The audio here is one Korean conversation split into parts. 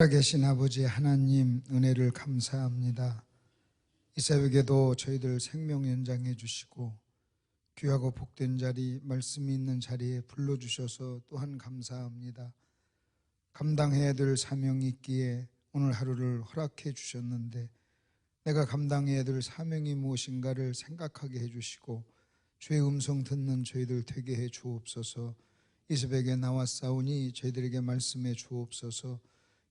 살아계신 아버지 하나님 은혜를 감사합니다. 이 새벽에도 저희들 생명 연장해 주시고 귀하고 복된 자리, 말씀이 있는 자리에 불러주셔서 또한 감사합니다. 감당해야 될 사명이 있기에 오늘 하루를 허락해 주셨는데 내가 감당해야 될 사명이 무엇인가를 생각하게 해주시고 주의 음성 듣는 저희들 되게 해 주옵소서. 이 새벽에 나왔사오니 저희들에게 말씀해 주옵소서.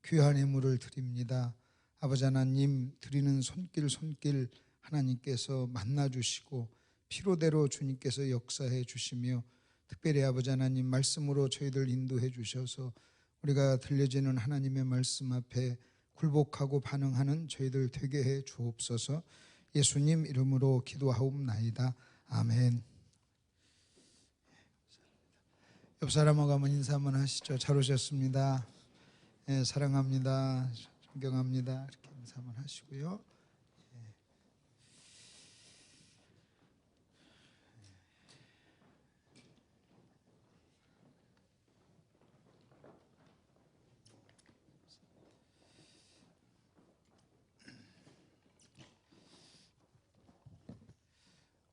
귀한 예물을 드립니다. 아버지 하나님, 드리는 손길 하나님께서 만나주시고 필요대로 주님께서 역사해 주시며 특별히 아버지 하나님 말씀으로 저희들 인도해 주셔서 우리가 들려지는 하나님의 말씀 앞에 굴복하고 반응하는 저희들 되게 해 주옵소서. 예수님 이름으로 기도하옵나이다. 아멘. 옆 사람하고 한번 인사 한번 하시죠. 잘 오셨습니다. 네, 사랑합니다. 존경합니다. 이렇게 인사 한번 하시고요.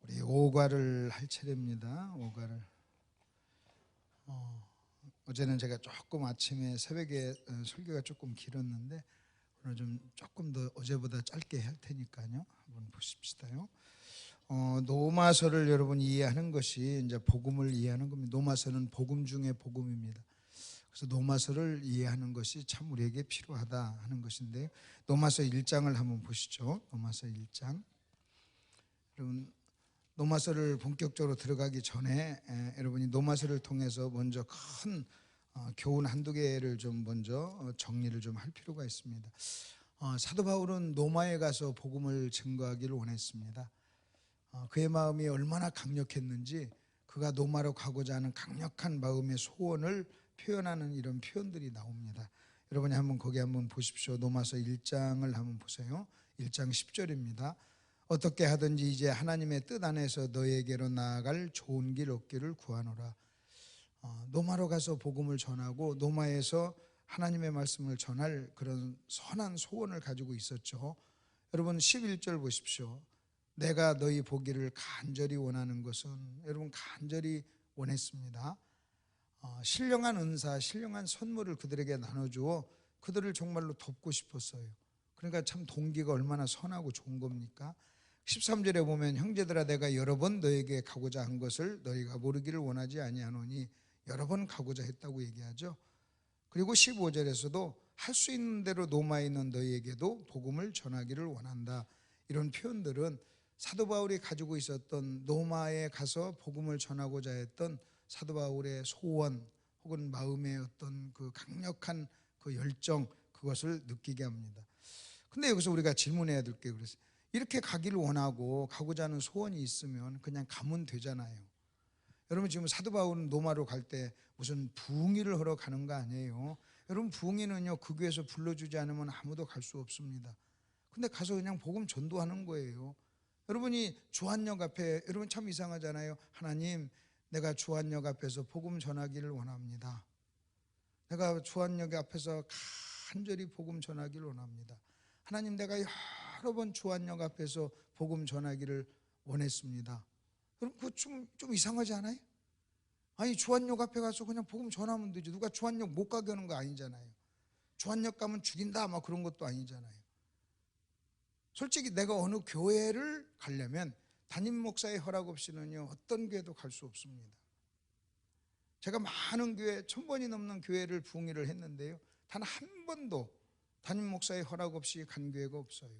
우리 오과를 할 차례입니다. 오과를. 어제는 제가 조금 아침에 새벽에 설교가 조금 길었는데 오늘 좀 조금 더 어제보다 짧게 할 테니까요. 한번 보십시다요. 노마서를 여러분 이해하는 것이 이제 복음을 이해하는 겁니다. 노마서는 복음 중에 복음입니다. 그래서 노마서를 이해하는 것이 참 우리에게 필요하다 하는 것인데 노마서 1장을 한번 보시죠. 노마서 1장. 여러분 노마서를 본격적으로 들어가기 전에 여러분이 노마서를 통해서 먼저 큰 교훈 한두 개를 좀 먼저 정리를 좀 할 필요가 있습니다. 사도 바울은 노마에 가서 복음을 증거하기를 원했습니다. 그의 마음이 얼마나 강력했는지 그가 노마로 가고자 하는 강력한 마음의 소원을 표현하는 이런 표현들이 나옵니다. 여러분이 한번 거기 한번 보십시오. 노마서 1장을 한번 보세요. 1장 10절입니다. 어떻게 하든지 이제 하나님의 뜻 안에서 너에게로 나아갈 좋은 길 얻기를 구하노라. 노마로 가서 복음을 전하고 노마에서 하나님의 말씀을 전할 그런 선한 소원을 가지고 있었죠. 여러분 11절 보십시오. 내가 너희 보기를 간절히 원하는 것은 여러분 간절히 원했습니다. 신령한 은사, 신령한 선물을 그들에게 나눠주어 그들을 정말로 돕고 싶었어요. 그러니까 참 동기가 얼마나 선하고 좋은 겁니까? 13절에 보면 형제들아 내가 여러 번 너에게 가고자 한 것을 너희가 모르기를 원하지 아니하노니 여러 번 가고자 했다고 얘기하죠. 그리고 15절에서도 할 수 있는 대로 노마에 있는 너희에게도 복음을 전하기를 원한다. 이런 표현들은 사도 바울이 가지고 있었던 노마에 가서 복음을 전하고자 했던 사도 바울의 소원 혹은 마음의 어떤 그 강력한 그 열정, 그것을 느끼게 합니다. 근데 여기서 우리가 질문해야 될 게 그래서 이렇게 가기를 원하고 가고자 하는 소원이 있으면 그냥 가면 되잖아요. 여러분 지금 사도 바울은 노마로 갈 때 무슨 부흥회를 하러 가는 거 아니에요. 여러분 부흥회는요 그 교회에서 불러주지 않으면 아무도 갈 수 없습니다. 근데 가서 그냥 복음 전도하는 거예요. 여러분이 주한역 앞에, 여러분 참 이상하잖아요. 하나님 내가 주한역 앞에서 복음 전하기를 원합니다. 내가 주한역 앞에서 간절히 복음 전하기를 원합니다. 하나님 내가 여러 번 주한역 앞에서 복음 전하기를 원했습니다. 그럼 그거 좀 이상하지 않아요? 아니 주한역 앞에 가서 그냥 복음 전하면 되지. 누가 주한역 못 가게 하는 거 아니잖아요. 주한역 가면 죽인다 막 그런 것도 아니잖아요. 솔직히 내가 어느 교회를 가려면 담임 목사의 허락 없이는요 어떤 교회도 갈 수 없습니다. 제가 많은 교회 1000번이 넘는 교회를 부흥회를 했는데요 단 한 번도 담임 목사의 허락 없이 간 교회가 없어요.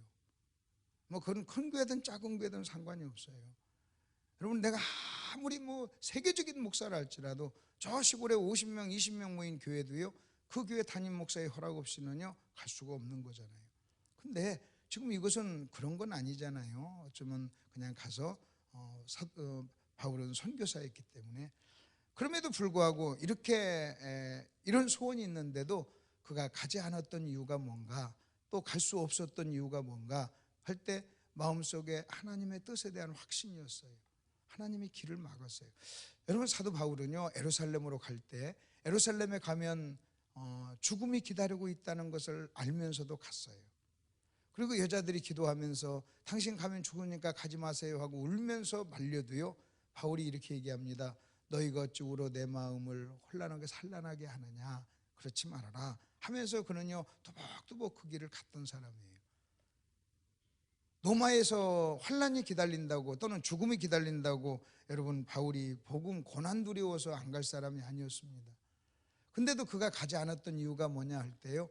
뭐 그런 큰 교회든 작은 교회든 상관이 없어요. 여러분 내가 아무리 뭐 세계적인 목사라 할지라도 저 시골에 50명 20명 모인 교회도요 그 교회 담임 목사의 허락 없이는요 갈 수가 없는 거잖아요. 근데 지금 이것은 그런 건 아니잖아요. 어쩌면 그냥 가서 바울은 선교사였기 때문에. 그럼에도 불구하고 이렇게 이런 소원이 있는데도 그가 가지 않았던 이유가 뭔가, 또 갈 수 없었던 이유가 뭔가 할 때 마음속에 하나님의 뜻에 대한 확신이었어요. 하나님이 길을 막았어요. 여러분 사도 바울은요 에루살렘으로 갈 때 에루살렘에 가면 죽음이 기다리고 있다는 것을 알면서도 갔어요. 그리고 여자들이 기도하면서 당신 가면 죽으니까 가지 마세요 하고 울면서 말려도요, 바울이 이렇게 얘기합니다. 너희가 어찌 울어 내 마음을 혼란하게 산란하게 하느냐, 그렇지 말아라 하면서 그는요 또박또박 그 길을 갔던 사람이에요. 로마에서 환란이 기다린다고 또는 죽음이 기다린다고 여러분 바울이 복음 고난 두려워서 안 갈 사람이 아니었습니다. 근데도 그가 가지 않았던 이유가 뭐냐 할 때요,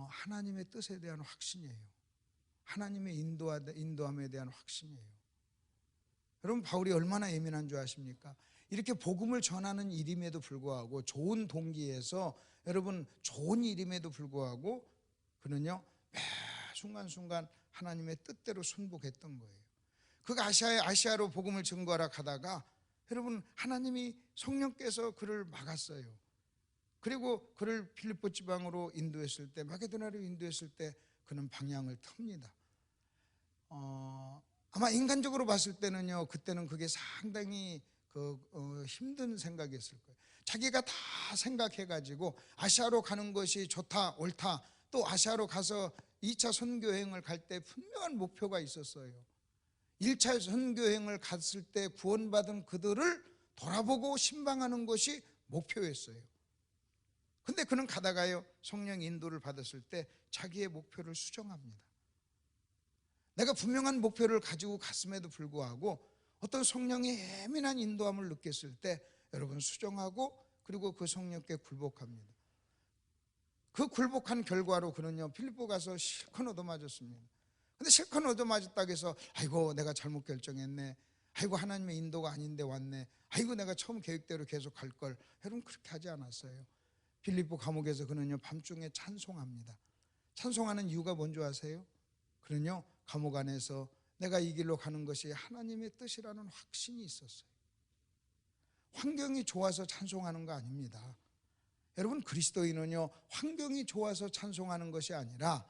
하나님의 뜻에 대한 확신이에요. 하나님의 인도함에 대한 확신이에요. 여러분 바울이 얼마나 예민한 줄 아십니까? 이렇게 복음을 전하는 일임에도 불구하고, 좋은 동기에서 여러분 좋은 일임에도 불구하고 그는요 매 순간순간 하나님의 뜻대로 순복했던 거예요. 그가 아시아로 복음을 증거하러 가다가 여러분 하나님이 성령께서 그를 막았어요. 그리고 그를 빌립보 지방으로 인도했을 때, 마게도나로 인도했을 때 그는 방향을 틉니다. 아마 인간적으로 봤을 때는요, 그때는 그게 상당히 힘든 생각이었을 거예요. 자기가 다 생각해가지고 아시아로 가는 것이 좋다 옳다, 또 아시아로 가서 2차 선교여행을 갈 때 분명한 목표가 있었어요. 1차 선교여행을 갔을 때 구원받은 그들을 돌아보고 신방하는 것이 목표였어요. 근데 그는 가다가요 성령 인도를 받았을 때 자기의 목표를 수정합니다. 내가 분명한 목표를 가지고 갔음에도 불구하고 어떤 성령의 예민한 인도함을 느꼈을 때 여러분 수정하고, 그리고 그 성령께 굴복합니다. 그 굴복한 결과로 그는요 빌립보 가서 실컷 얻어맞았습니다. 근데 실컷 얻어맞았다고 해서 아이고 내가 잘못 결정했네, 아이고 하나님의 인도가 아닌데 왔네, 아이고 내가 처음 계획대로 계속 갈 걸, 여러분 그렇게 하지 않았어요. 빌립보 감옥에서 그는요 밤중에 찬송합니다. 찬송하는 이유가 뭔지 아세요? 그는요 감옥 안에서 내가 이 길로 가는 것이 하나님의 뜻이라는 확신이 있었어요. 환경이 좋아서 찬송하는 거 아닙니다. 여러분 그리스도인은요 환경이 좋아서 찬송하는 것이 아니라,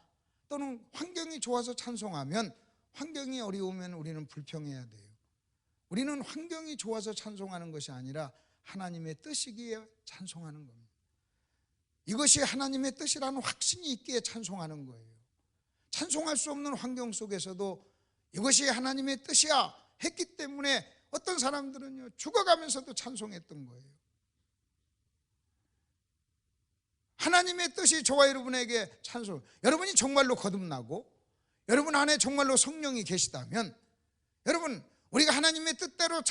또는 환경이 좋아서 찬송하면 환경이 어려우면 우리는 불평해야 돼요. 우리는 환경이 좋아서 찬송하는 것이 아니라 하나님의 뜻이기에 찬송하는 겁니다. 이것이 하나님의 뜻이라는 확신이 있기에 찬송하는 거예요. 찬송할 수 없는 환경 속에서도 이것이 하나님의 뜻이야 했기 때문에 어떤 사람들은요 죽어가면서도 찬송했던 거예요. 하나님의 뜻이 저와 여러분에게 찬송, 여러분이 정말로 거듭나고 여러분 안에 정말로 성령이 계시다면, 여러분 우리가 하나님의 뜻대로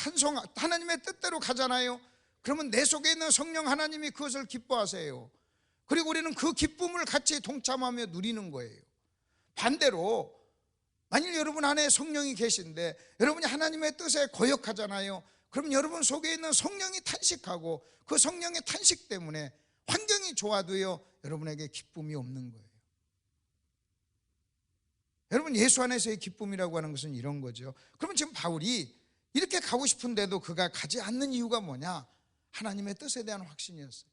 하나님의 뜻대로 가잖아요. 그러면 내 속에 있는 성령 하나님이 그것을 기뻐하세요. 그리고 우리는 그 기쁨을 같이 동참하며 누리는 거예요. 반대로 만일 여러분 안에 성령이 계신데 여러분이 하나님의 뜻에 거역하잖아요. 그럼 여러분 속에 있는 성령이 탄식하고, 그 성령의 탄식 때문에 환경이 좋아도요 여러분에게 기쁨이 없는 거예요. 여러분 예수 안에서의 기쁨이라고 하는 것은 이런 거죠. 그러면 지금 바울이 이렇게 가고 싶은데도 그가 가지 않는 이유가 뭐냐? 하나님의 뜻에 대한 확신이었어요.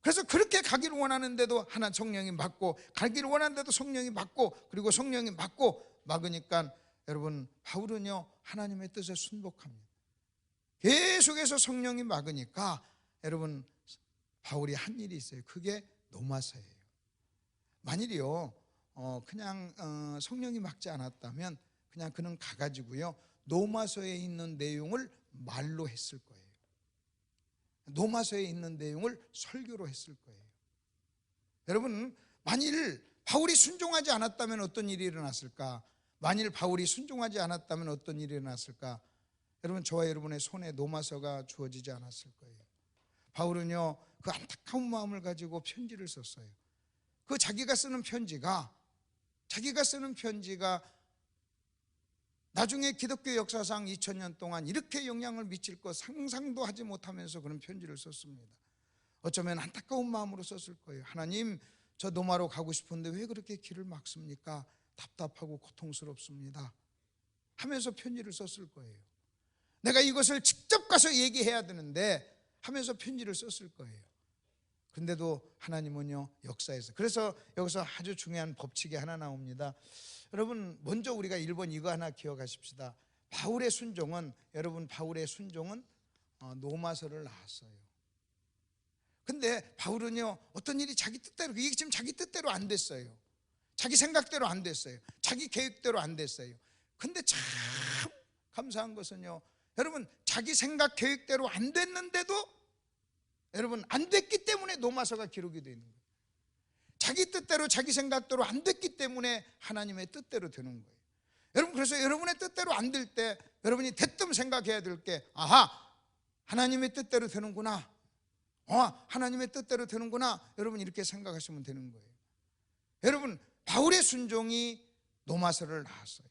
그래서 그렇게 가기를 원하는데도 하나 성령이 막고, 가기를 원하는데도 성령이 막고, 그리고 성령이 막고 막으니까 여러분 바울은요 하나님의 뜻에 순복합니다. 계속해서 성령이 막으니까 여러분 바울이 한 일이 있어요. 그게 노마서예요. 만일이요 그냥 성령이 막지 않았다면 그냥 그는 가가지고요 노마서에 있는 내용을 말로 했을 거예요. 노마서에 있는 내용을 설교로 했을 거예요. 여러분 만일 바울이 순종하지 않았다면 어떤 일이 일어났을까? 만일 바울이 순종하지 않았다면 어떤 일이 일어났을까? 여러분 저와 여러분의 손에 노마서가 주어지지 않았을 거예요. 바울은요 그 안타까운 마음을 가지고 편지를 썼어요. 그 자기가 쓰는 편지가 나중에 기독교 역사상 2000년 동안 이렇게 영향을 미칠 것 상상도 하지 못하면서 그런 편지를 썼습니다. 어쩌면 안타까운 마음으로 썼을 거예요. 하나님, 저 노마로 가고 싶은데 왜 그렇게 길을 막습니까? 답답하고 고통스럽습니다 하면서 편지를 썼을 거예요. 내가 이것을 직접 가서 얘기해야 되는데 하면서 편지를 썼을 거예요. 근데도 하나님은요 역사에서, 그래서 여기서 아주 중요한 법칙이 하나 나옵니다. 여러분 먼저 우리가 1번 이거 하나 기억하십시다. 바울의 순종은 노마서를 낳았어요. 근데 바울은요, 어떤 일이 자기 뜻대로, 이게 지금 자기 뜻대로 안 됐어요. 자기 생각대로 안 됐어요. 자기 계획대로 안 됐어요. 근데 참 감사한 것은요, 여러분, 자기 생각 계획대로 안 됐는데도 여러분, 안 됐기 때문에 로마서가 기록이 되는 거예요. 자기 뜻대로 자기 생각대로 안 됐기 때문에 하나님의 뜻대로 되는 거예요. 여러분, 그래서 여러분의 뜻대로 안 될 때 여러분이 대뜸 생각해야 될 게, 아하, 하나님의 뜻대로 되는구나, 하나님의 뜻대로 되는구나, 여러분 이렇게 생각하시면 되는 거예요. 여러분, 바울의 순종이 로마서를 낳았어요.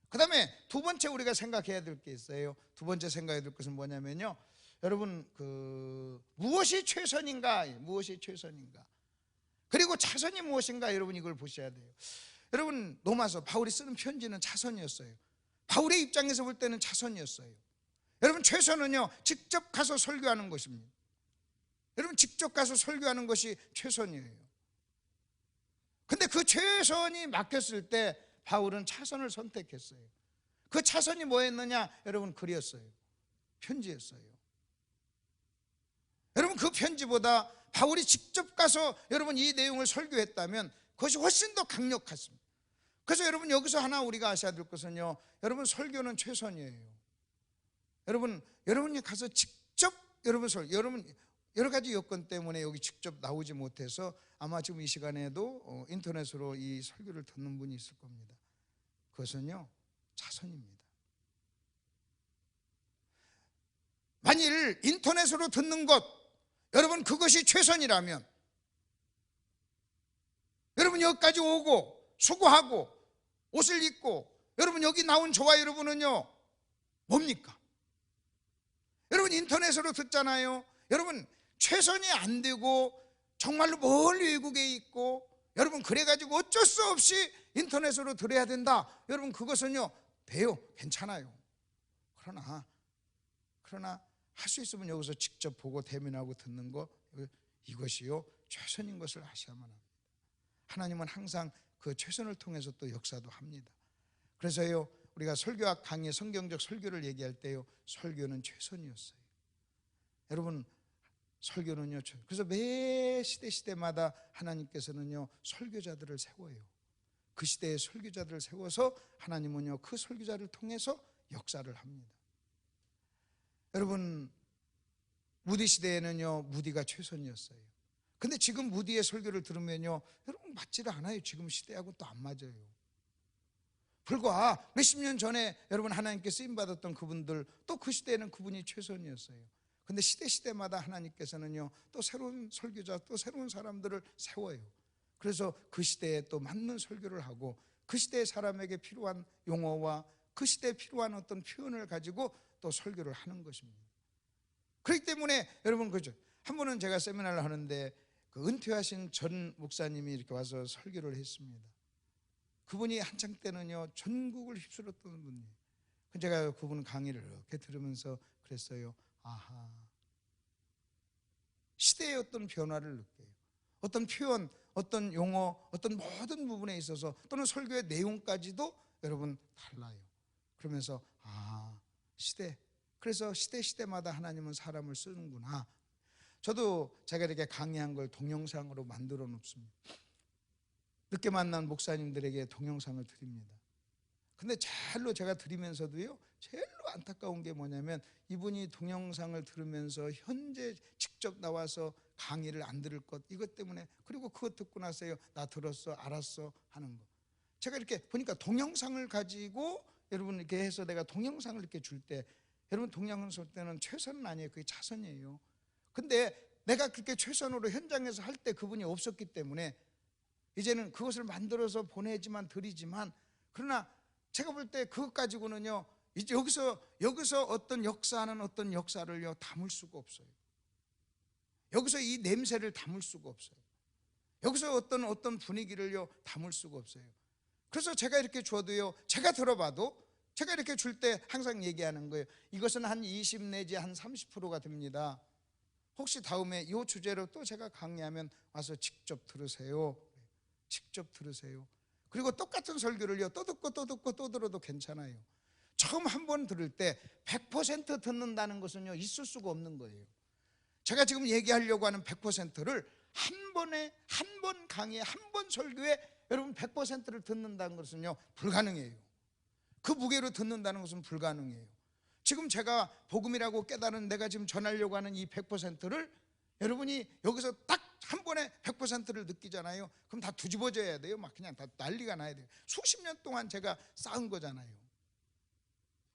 그 다음에 두 번째 우리가 생각해야 될 게 있어요. 두 번째 생각해야 될 것은 뭐냐면요, 여러분, 무엇이 최선인가, 무엇이 최선인가, 그리고 차선이 무엇인가, 여러분 이걸 보셔야 돼요. 여러분, 로마서 바울이 쓰는 편지는 차선이었어요. 바울의 입장에서 볼 때는 차선이었어요. 여러분, 최선은요, 직접 가서 설교하는 것입니다. 여러분, 직접 가서 설교하는 것이 최선이에요. 근데 그 최선이 막혔을 때 바울은 차선을 선택했어요. 그 차선이 뭐였느냐, 여러분, 글이었어요. 편지였어요. 여러분, 그 편지보다 바울이 직접 가서 여러분 이 내용을 설교했다면 그것이 훨씬 더 강력했습니다. 그래서 여러분, 여기서 하나 우리가 아셔야 될 것은요, 여러분, 설교는 최선이에요. 여러분이 가서 직접 여러분 여러 가지 여건 때문에 여기 직접 나오지 못해서 아마 지금 이 시간에도 인터넷으로 이 설교를 듣는 분이 있을 겁니다. 그것은요, 차선입니다. 만일 인터넷으로 듣는 것, 여러분 그것이 최선이라면, 여러분 여기까지 오고 수고하고 옷을 입고 여러분 여기 나온 저와 여러분은요 뭡니까? 여러분 인터넷으로 듣잖아요. 여러분 최선이 안 되고 정말로 멀리 외국에 있고 여러분 그래가지고 어쩔 수 없이 인터넷으로 들어야 된다, 여러분 그것은요 돼요, 괜찮아요. 그러나 할 수 있으면 여기서 직접 보고 대면하고 듣는 거, 이것이요 최선인 것을 아셔야만 합니다. 하나님은 항상 그 최선을 통해서 또 역사도 합니다. 그래서요 우리가 설교학 강의, 성경적 설교를 얘기할 때요, 설교는 최선이었어요. 여러분, 설교는요, 그래서 매 시대마다 하나님께서는요 설교자들을 세워요. 그 시대의 설교자들을 세워서 하나님은요 그 설교자를 통해서 역사를 합니다. 여러분, 무디 시대에는요 무디가 최선이었어요. 근데 지금 무디의 설교를 들으면요, 여러분 맞지를 않아요. 지금 시대하고 또 안 맞아요. 불과 몇십 년 전에 여러분 하나님께 쓰임받았던 그분들, 또 그 시대에는 그분이 최선이었어요. 근데 시대마다 하나님께서는요 또 새로운 설교자, 또 새로운 사람들을 세워요. 그래서 그 시대에 또 맞는 설교를 하고, 그 시대의 사람에게 필요한 용어와 그 시대에 필요한 어떤 표현을 가지고 또 설교를 하는 것입니다. 그렇기 때문에 여러분, 그죠? 한 번은 제가 세미나를 하는데 그 은퇴하신 전 목사님이 이렇게 와서 설교를 했습니다. 그분이 한창 때는요 전국을 휩쓸었던 분이에요. 제가 그분 강의를 이렇게 들으면서 그랬어요. 아하, 시대의 어떤 변화를 느껴요. 어떤 표현, 어떤 용어, 어떤 모든 부분에 있어서, 또는 설교의 내용까지도 여러분 달라요. 그러면서 시대, 그래서 시대마다 하나님은 사람을 쓰는구나. 저도 제가 이렇게 강의한 걸 동영상으로 만들어 놓습니다. 늦게 만난 목사님들에게 동영상을 드립니다. 근데 제일로 제가 드리면서도요, 제일로 안타까운 게 뭐냐면, 이분이 동영상을 들으면서 현재 직접 나와서 강의를 안 들을 것, 이것 때문에, 그리고 그거 듣고 나서요, 나 들었어, 알았어 하는 거. 제가 이렇게 보니까 동영상을 가지고 여러분 이렇게 해서 내가 동영상을 이렇게 줄 때, 여러분 동영상 줄 때는 최선은 아니에요. 그게 차선이에요. 근데 내가 그렇게 최선으로 현장에서 할 때 그분이 없었기 때문에 이제는 그것을 만들어서 보내지만 드리지만, 그러나 제가 볼 때 그것 가지고는요 이제 여기서 어떤 역사하는 어떤 역사를요 담을 수가 없어요. 여기서 이 냄새를 담을 수가 없어요. 여기서 어떤 분위기를요 담을 수가 없어요. 그래서 제가 이렇게 줘도요, 제가 들어봐도, 제가 이렇게 줄 때 항상 얘기하는 거예요. 이것은 한 20 내지 한 30%가 됩니다. 혹시 다음에 이 주제로 또 제가 강의하면 와서 직접 들으세요. 직접 들으세요. 그리고 똑같은 설교를요 또 듣고 또 들어도 괜찮아요. 처음 한 번 들을 때 100% 듣는다는 것은요 있을 수가 없는 거예요. 제가 지금 얘기하려고 하는 100%를 한 번에, 한 번 강의에, 한 번 설교에 여러분 100%를 듣는다는 것은요 불가능해요. 그 무게로 듣는다는 것은 불가능해요. 지금 제가 복음이라고 깨달은 내가 지금 전하려고 하는 이 100%를 여러분이 여기서 딱 한 번에 100%를 느끼잖아요. 그럼 다 뒤집어져야 돼요. 막 그냥 다 난리가 나야 돼요. 수십 년 동안 제가 쌓은 거잖아요.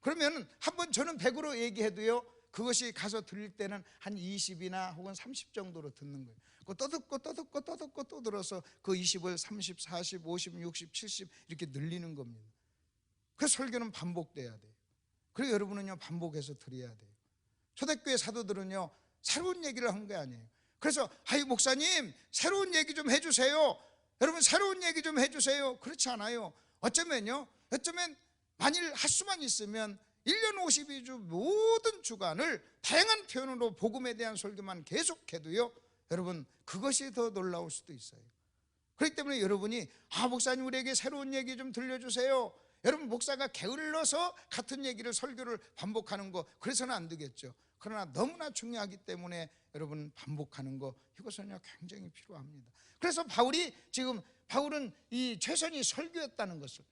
그러면 한번 저는 100으로 얘기해도요, 그것이 가서 들릴 때는 한 20이나 혹은 30 정도로 듣는 거예요. 또 듣고 또 듣고 또 듣고 또 들어서 그 20을 30, 40, 50, 60, 70 이렇게 늘리는 겁니다. 그 설교는 반복돼야 돼요. 그리고 여러분은요 반복해서 드려야 돼요. 초대교회 사도들은요 새로운 얘기를 한 게 아니에요. 그래서 아이 목사님 새로운 얘기 좀 해주세요. 여러분 새로운 얘기 좀 해주세요. 그렇지 않아요. 어쩌면 만일 할 수만 있으면 1년 52주 모든 주간을 다양한 표현으로 복음에 대한 설교만 계속해도요 여러분 그것이 더 놀라울 수도 있어요. 그렇기 때문에 여러분이 목사님 우리에게 새로운 얘기 좀 들려주세요. 여러분 목사가 게을러서 같은 얘기를 설교를 반복하는 거 그래서는 안 되겠죠. 그러나 너무나 중요하기 때문에 여러분 반복하는 거 이것은요 굉장히 필요합니다. 그래서 바울은 이 최선이 설교였다는 것을,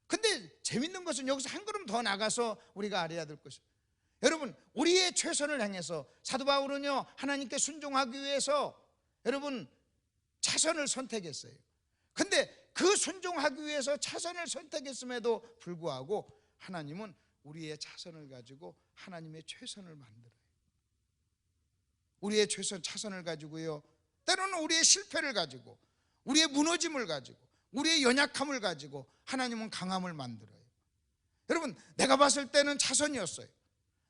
근데 재밌는 것은 여기서 한 걸음 더 나가서 우리가 알아야 될 것이, 여러분 우리의 최선을 향해서 사도 바울은요 하나님께 순종하기 위해서 여러분 차선을 선택했어요. 근데 그 순종하기 위해서 차선을 선택했음에도 불구하고 하나님은 우리의 차선을 가지고 하나님의 최선을 만들어요. 우리의 차선을 가지고요 때로는 우리의 실패를 가지고 우리의 무너짐을 가지고 우리의 연약함을 가지고 하나님은 강함을 만들어요. 여러분 내가 봤을 때는 차선이었어요.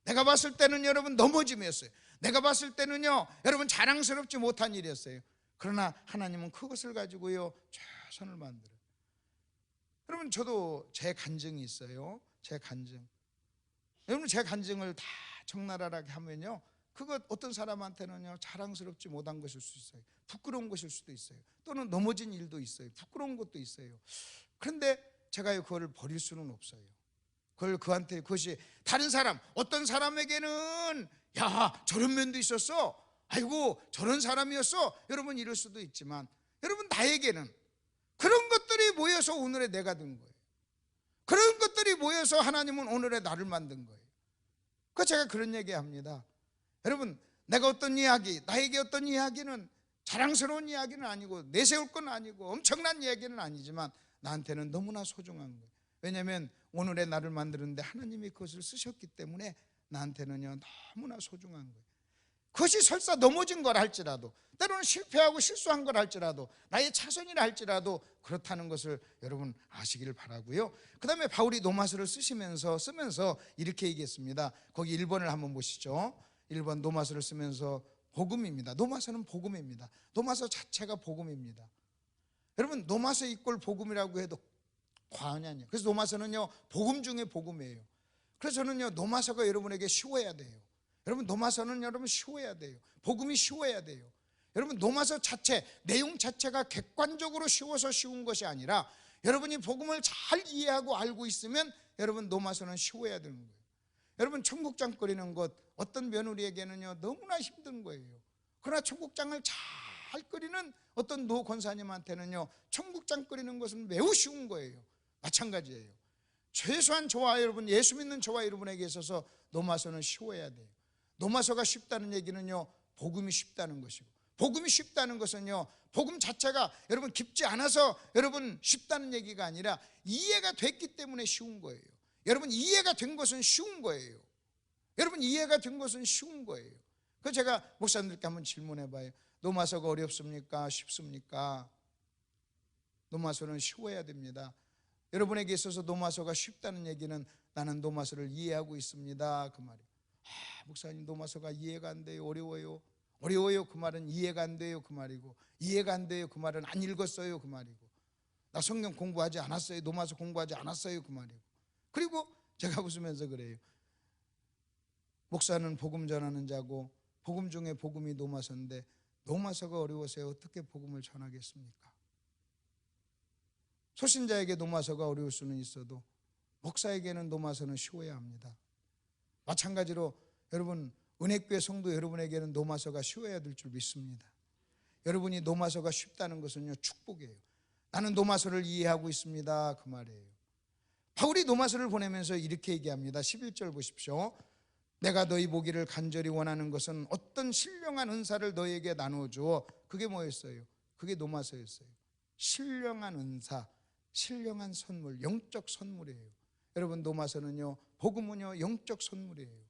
내가 봤을 때는 여러분 넘어짐이었어요. 내가 봤을 때는요 여러분 자랑스럽지 못한 일이었어요. 그러나 하나님은 그것을 가지고요 최선을 만들어요. 여러분 저도 제 간증이 있어요. 제 간증. 여러분 제 간증을 다 적나라하게 하면요 그것 어떤 사람한테는요 자랑스럽지 못한 것일 수 있어요. 부끄러운 것일 수도 있어요. 또는 넘어진 일도 있어요. 부끄러운 것도 있어요. 그런데 제가 그거를 버릴 수는 없어요. 그것이 다른 사람, 어떤 사람에게는 야 저런 면도 있었어, 아이고 저런 사람이었어, 여러분 이럴 수도 있지만 여러분 나에게는 그런 것들이 모여서 오늘의 내가 된 거예요. 그런 것들이 모여서 하나님은 오늘의 나를 만든 거예요. 그래서 제가 그런 얘기합니다. 여러분 내가 어떤 이야기, 나에게 어떤 이야기는 자랑스러운 이야기는 아니고 내세울 건 아니고 엄청난 이야기는 아니지만 나한테는 너무나 소중한 거예요. 왜냐하면 오늘의 나를 만드는데 하나님이 그것을 쓰셨기 때문에 나한테는요 너무나 소중한 거예요. 그것이 설사 넘어진 걸 할지라도, 때로는 실패하고 실수한 걸 할지라도, 나의 차선이라 할지라도 그렇다는 것을 여러분 아시기를 바라고요. 그 다음에 바울이 노마서를 쓰면서 이렇게 얘기했습니다. 거기 1번을 한번 보시죠. 1번 노마서를 쓰면서 복음입니다. 노마서는 복음입니다. 노마서 자체가 복음입니다. 여러분 노마서 이꼴 복음이라고 해도 과언이 아니에요. 그래서 노마서는요 복음 중에 복음이에요. 그래서 저는요 노마서가 여러분에게 쉬워야 돼요. 여러분 노마서는 여러분 쉬워야 돼요. 복음이 쉬워야 돼요. 여러분 노마서 자체, 내용 자체가 객관적으로 쉬워서 쉬운 것이 아니라 여러분이 복음을 잘 이해하고 알고 있으면 여러분 노마서는 쉬워야 되는 거예요. 여러분 청국장 끓이는 것 어떤 며느리에게는요 너무나 힘든 거예요. 그러나 청국장을 잘 끓이는 어떤 노 권사님한테는요 청국장 끓이는 것은 매우 쉬운 거예요. 마찬가지예요. 최소한 저와 여러분, 예수 믿는 저와 여러분에게 있어서 노마서는 쉬워야 돼요. 노마서가 쉽다는 얘기는요 복음이 쉽다는 것이고, 복음이 쉽다는 것은요 복음 자체가 여러분 깊지 않아서 여러분 쉽다는 얘기가 아니라 이해가 됐기 때문에 쉬운 거예요. 여러분 이해가 된 것은 쉬운 거예요. 여러분 이해가 된 것은 쉬운 거예요. 그래서 제가 목사님들께 한번 질문해 봐요. 노마서가 어렵습니까? 쉽습니까? 노마서는 쉬워야 됩니다. 여러분에게 있어서 노마서가 쉽다는 얘기는 나는 노마서를 이해하고 있습니다 그 말이에요. 목사님 노마서가 이해가 안 돼요. 어려워요. 어려워요 그 말은 이해가 안 돼요 그 말이고, 이해가 안 돼요 그 말은 안 읽었어요 그 말이고, 나 성경 공부하지 않았어요, 노마서 공부하지 않았어요 그 말이고. 그리고 제가 웃으면서 그래요. 목사는 복음 전하는 자고 복음 중에 복음이 노마서인데 노마서가 어려워서 어떻게 복음을 전하겠습니까? 소신자에게 노마서가 어려울 수는 있어도 목사에게는 노마서는 쉬워야 합니다. 마찬가지로 여러분 은혜교회 성도 여러분에게는 노마서가 쉬워야 될 줄 믿습니다. 여러분이 노마서가 쉽다는 것은요, 축복이에요. 나는 노마서를 이해하고 있습니다, 그 말이에요. 바울이 노마서를 보내면서 이렇게 얘기합니다. 11절 보십시오. 내가 너희 보기를 간절히 원하는 것은 어떤 신령한 은사를 너희에게 나눠주어. 그게 뭐였어요? 그게 노마서였어요. 신령한 은사, 신령한 선물, 영적 선물이에요. 여러분, 노마서는요, 복음은요, 영적 선물이에요.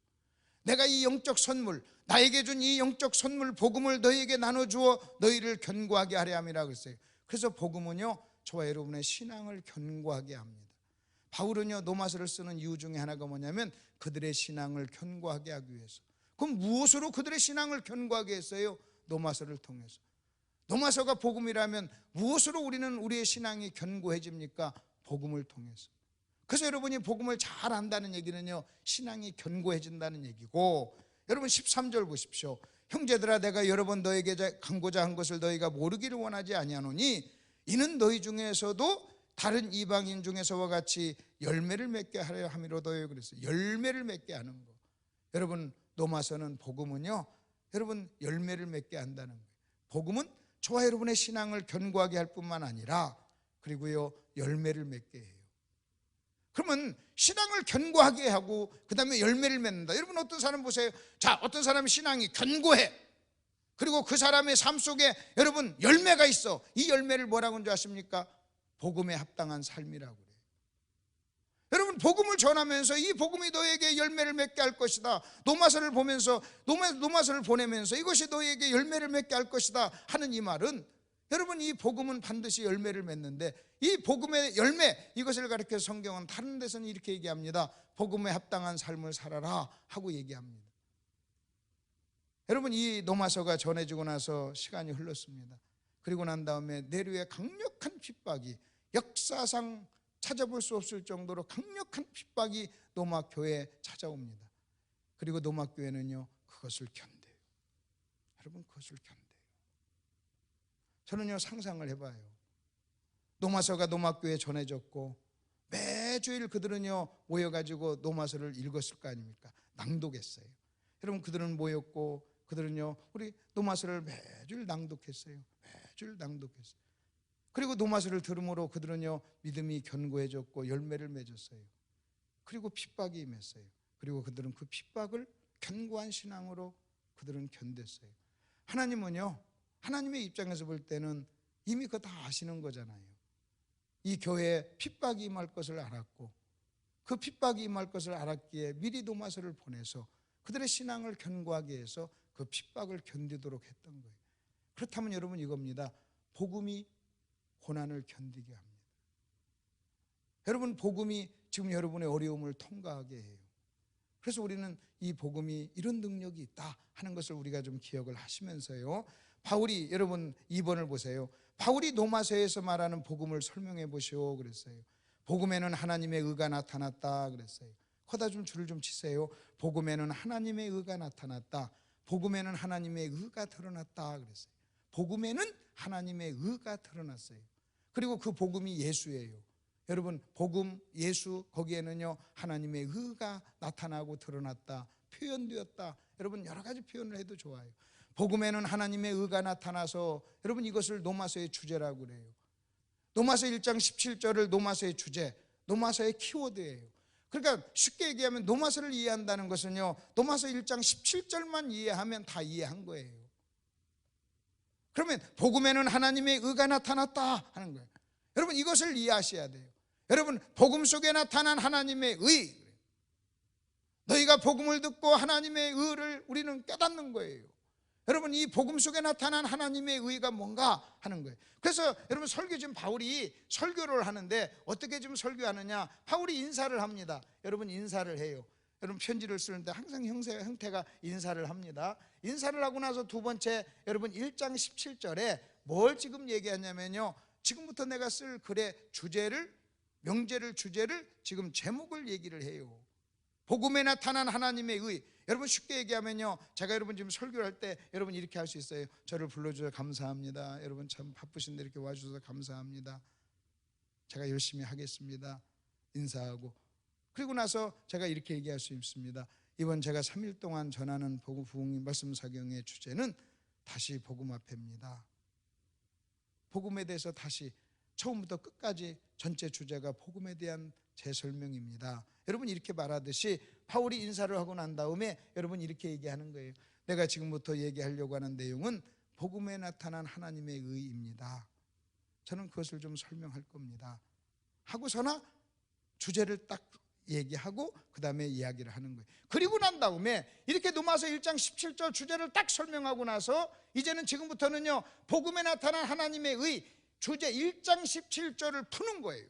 내가 이 영적 선물, 나에게 준 이 영적 선물, 복음을 너희에게 나눠주어 너희를 견고하게 하려 함이라 그랬어요. 그래서 복음은요, 저와 여러분의 신앙을 견고하게 합니다. 바울은요, 노마서를 쓰는 이유 중에 하나가 뭐냐면 그들의 신앙을 견고하게 하기 위해서. 그럼 무엇으로 그들의 신앙을 견고하게 했어요? 노마서를 통해서. 노마서가 복음이라면 무엇으로 우리는 우리의 신앙이 견고해집니까? 복음을 통해서. 그래서 여러분이 복음을 잘 안다는 얘기는요, 신앙이 견고해진다는 얘기고, 여러분 13절 보십시오. 형제들아, 내가 여러 번 너에게 간고자 한 것을 너희가 모르기를 원하지 아니하노니 이는 너희 중에서도 다른 이방인 중에서와 같이 열매를 맺게 하려 함이로도요. 그랬어요. 열매를 맺게 하는 거. 여러분, 노마서는 복음은요, 여러분 열매를 맺게 한다는 거예요. 복음은 저와 여러분의 신앙을 견고하게 할 뿐만 아니라, 그리고요, 열매를 맺게 해요. 그러면 신앙을 견고하게 하고 그 다음에 열매를 맺는다. 여러분, 어떤 사람 보세요. 자, 어떤 사람이 신앙이 견고해. 그리고 그 사람의 삶 속에 여러분 열매가 있어. 이 열매를 뭐라고 하는 줄 아십니까? 복음에 합당한 삶이라고 그래요. 여러분, 복음을 전하면서 이 복음이 너에게 열매를 맺게 할 것이다. 노마서를 보면서, 노마서를 보내면서 이것이 너에게 열매를 맺게 할 것이다 하는 이 말은, 여러분, 이 복음은 반드시 열매를 맺는데, 이 복음의 열매, 이것을 가리켜서 성경은 다른 데서는 이렇게 얘기합니다. 복음에 합당한 삶을 살아라 하고 얘기합니다. 여러분, 이 노마서가 전해지고 나서 시간이 흘렀습니다. 그리고 난 다음에 내류의 강력한 핍박이, 역사상 찾아볼 수 없을 정도로 강력한 핍박이 노마 교회에 찾아옵니다. 그리고 노마 교회는요, 그것을 견뎌요. 여러분, 그것을 견뎌요. 저는요, 상상을 해봐요. 노마서가 노마 교회에 전해졌고 매주일 그들은요 모여가지고 노마서를 읽었을 거 아닙니까? 낭독했어요. 여러분, 그들은 모였고 그들은요 우리 노마서를 매주일 낭독했어요. 매주일 낭독했어요. 그리고 노마서를 들음으로 그들은요 믿음이 견고해졌고 열매를 맺었어요. 그리고 핍박이 임했어요. 그리고 그들은 그 핍박을 견고한 신앙으로 그들은 견뎠어요. 하나님은요, 하나님의 입장에서 볼 때는 이미 그거 다 아시는 거잖아요. 이 교회에 핍박이 임할 것을 알았고, 그 핍박이 임할 것을 알았기에 미리 노마서를 보내서 그들의 신앙을 견고하게 해서 그 핍박을 견디도록 했던 거예요. 그렇다면 여러분, 이겁니다. 복음이 고난을 견디게 합니다. 여러분, 복음이 지금 여러분의 어려움을 통과하게 해요. 그래서 우리는 이 복음이 이런 능력이 있다 하는 것을 우리가 좀 기억을 하시면서요, 바울이, 여러분 2번을 보세요. 바울이 노마서에서 말하는 복음을 설명해 보시오 그랬어요. 복음에는 하나님의 의가 나타났다 그랬어요. 거기다 좀 줄을 좀 치세요. 복음에는 하나님의 의가 나타났다. 복음에는 하나님의 의가 드러났다 그랬어요. 복음에는 하나님의 의가 드러났어요. 그리고 그 복음이 예수예요. 여러분, 복음, 예수, 거기에는요 하나님의 의가 나타나고 드러났다, 표현되었다. 여러분, 여러 가지 표현을 해도 좋아요. 복음에는 하나님의 의가 나타나서, 여러분, 이것을 노마서의 주제라고 그래요. 노마서 1장 17절을 노마서의 주제, 노마서의 키워드예요. 그러니까 쉽게 얘기하면 노마서를 이해한다는 것은요, 노마서 1장 17절만 이해하면 다 이해한 거예요. 그러면 복음에는 하나님의 의가 나타났다 하는 거예요. 여러분, 이것을 이해하셔야 돼요. 여러분, 복음 속에 나타난 하나님의 의, 너희가 복음을 듣고 하나님의 의를 우리는 깨닫는 거예요. 여러분, 이 복음 속에 나타난 하나님의 의가 뭔가 하는 거예요. 그래서 여러분, 설교 지금 바울이 설교를 하는데 어떻게 지금 설교하느냐, 바울이 인사를 합니다. 여러분, 인사를 해요. 여러분, 편지를 쓰는데 항상 형태가 인사를 합니다. 인사를 하고 나서 두 번째, 여러분 1장 17절에 뭘 지금 얘기하냐면요, 지금부터 내가 쓸 글의 주제를, 명제를, 주제를, 지금 제목을 얘기를 해요. 복음에 나타난 하나님의 의. 여러분, 쉽게 얘기하면요, 제가 여러분 지금 설교를 할 때 여러분 이렇게 할 수 있어요. 저를 불러주셔서 감사합니다. 여러분 참 바쁘신데 이렇게 와주셔서 감사합니다. 제가 열심히 하겠습니다. 인사하고, 그리고 나서 제가 이렇게 얘기할 수 있습니다. 이번 제가 3일 동안 전하는 부흥 말씀 사경의 주제는 다시 복음 앞에입니다. 복음에 대해서 다시 처음부터 끝까지 전체 주제가 복음에 대한 재설명입니다. 여러분 이렇게 말하듯이 바울이 인사를 하고 난 다음에 여러분 이렇게 얘기하는 거예요. 내가 지금부터 얘기하려고 하는 내용은 복음에 나타난 하나님의 의입니다. 저는 그것을 좀 설명할 겁니다. 하고서나 주제를 딱 얘기하고 그 다음에 이야기를 하는 거예요. 그리고 난 다음에 이렇게 로마서 1장 17절 주제를 딱 설명하고 나서 이제는 지금부터는요 복음에 나타난 하나님의 의 주제 1장 17절을 푸는 거예요.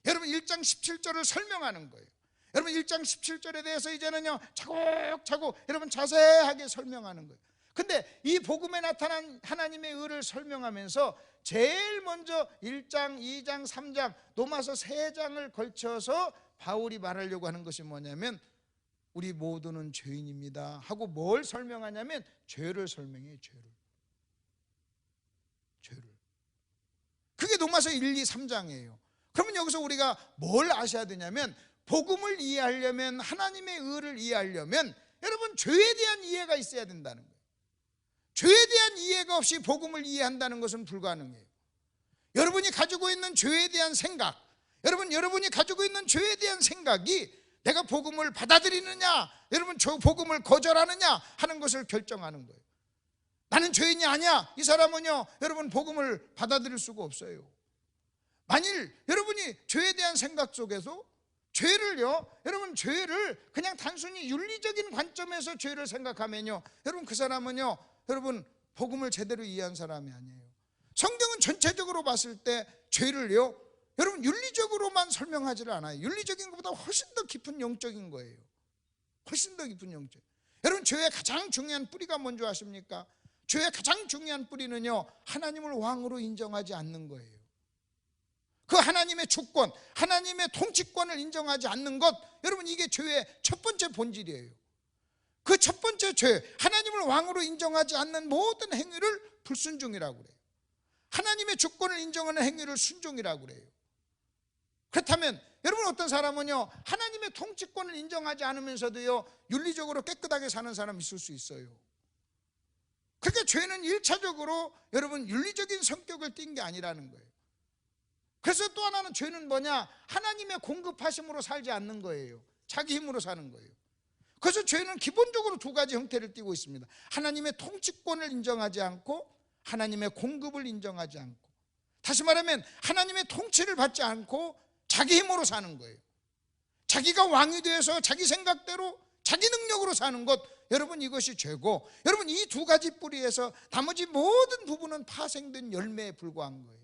여러분 1장 17절을 설명하는 거예요. 여러분 1장 17절에 대해서 이제는요 차곡차곡 여러분 자세하게 설명하는 거예요. 근데 이 복음에 나타난 하나님의 의를 설명하면서 제일 먼저 1장, 2장, 3장 로마서 3장을 걸쳐서 바울이 말하려고 하는 것이 뭐냐면 우리 모두는 죄인입니다 하고 뭘 설명하냐면 죄를 설명해요. 죄를. 그게 로마서 1, 2, 3장이에요 그러면 여기서 우리가 뭘 아셔야 되냐면 복음을 이해하려면 하나님의 의를 이해하려면 여러분 죄에 대한 이해가 있어야 된다는 거예요. 죄에 대한 이해가 없이 복음을 이해한다는 것은 불가능해요. 여러분이 가지고 있는 죄에 대한 생각, 여러분이 가지고 있는 죄에 대한 생각이 내가 복음을 받아들이느냐, 여러분 저 복음을 거절하느냐 하는 것을 결정하는 거예요. 나는 죄인이 아니야. 이 사람은요, 여러분 복음을 받아들일 수가 없어요. 만일 여러분이 죄에 대한 생각 속에서 여러분 죄를 그냥 단순히 윤리적인 관점에서 죄를 생각하면요, 여러분 그 사람은요, 여러분 복음을 제대로 이해한 사람이 아니에요. 성경은 전체적으로 봤을 때 죄를요, 여러분 윤리적으로만 설명하지를 않아요. 윤리적인 것보다 훨씬 더 깊은 영적인 거예요. 훨씬 더 깊은 영적. 여러분 죄의 가장 중요한 뿌리가 뭔지 아십니까? 죄의 가장 중요한 뿌리는요, 하나님을 왕으로 인정하지 않는 거예요. 그 하나님의 주권, 하나님의 통치권을 인정하지 않는 것, 여러분 이게 죄의 첫 번째 본질이에요. 그 첫 번째 죄, 하나님을 왕으로 인정하지 않는 모든 행위를 불순종이라고 그래요. 하나님의 주권을 인정하는 행위를 순종이라고 그래요. 그렇다면 여러분 어떤 사람은요, 하나님의 통치권을 인정하지 않으면서도요 윤리적으로 깨끗하게 사는 사람이 있을 수 있어요. 그러니까 죄는 1차적으로 여러분 윤리적인 성격을 띈 게 아니라는 거예요. 그래서 또 하나는 죄는 뭐냐? 하나님의 공급하심으로 살지 않는 거예요. 자기 힘으로 사는 거예요. 그래서 죄는 기본적으로 두 가지 형태를 띠고 있습니다. 하나님의 통치권을 인정하지 않고 하나님의 공급을 인정하지 않고, 다시 말하면 하나님의 통치를 받지 않고 자기 힘으로 사는 거예요. 자기가 왕이 되어서 자기 생각대로 자기 능력으로 사는 것, 여러분 이것이 죄고, 여러분 이 두 가지 뿌리에서 나머지 모든 부분은 파생된 열매에 불과한 거예요.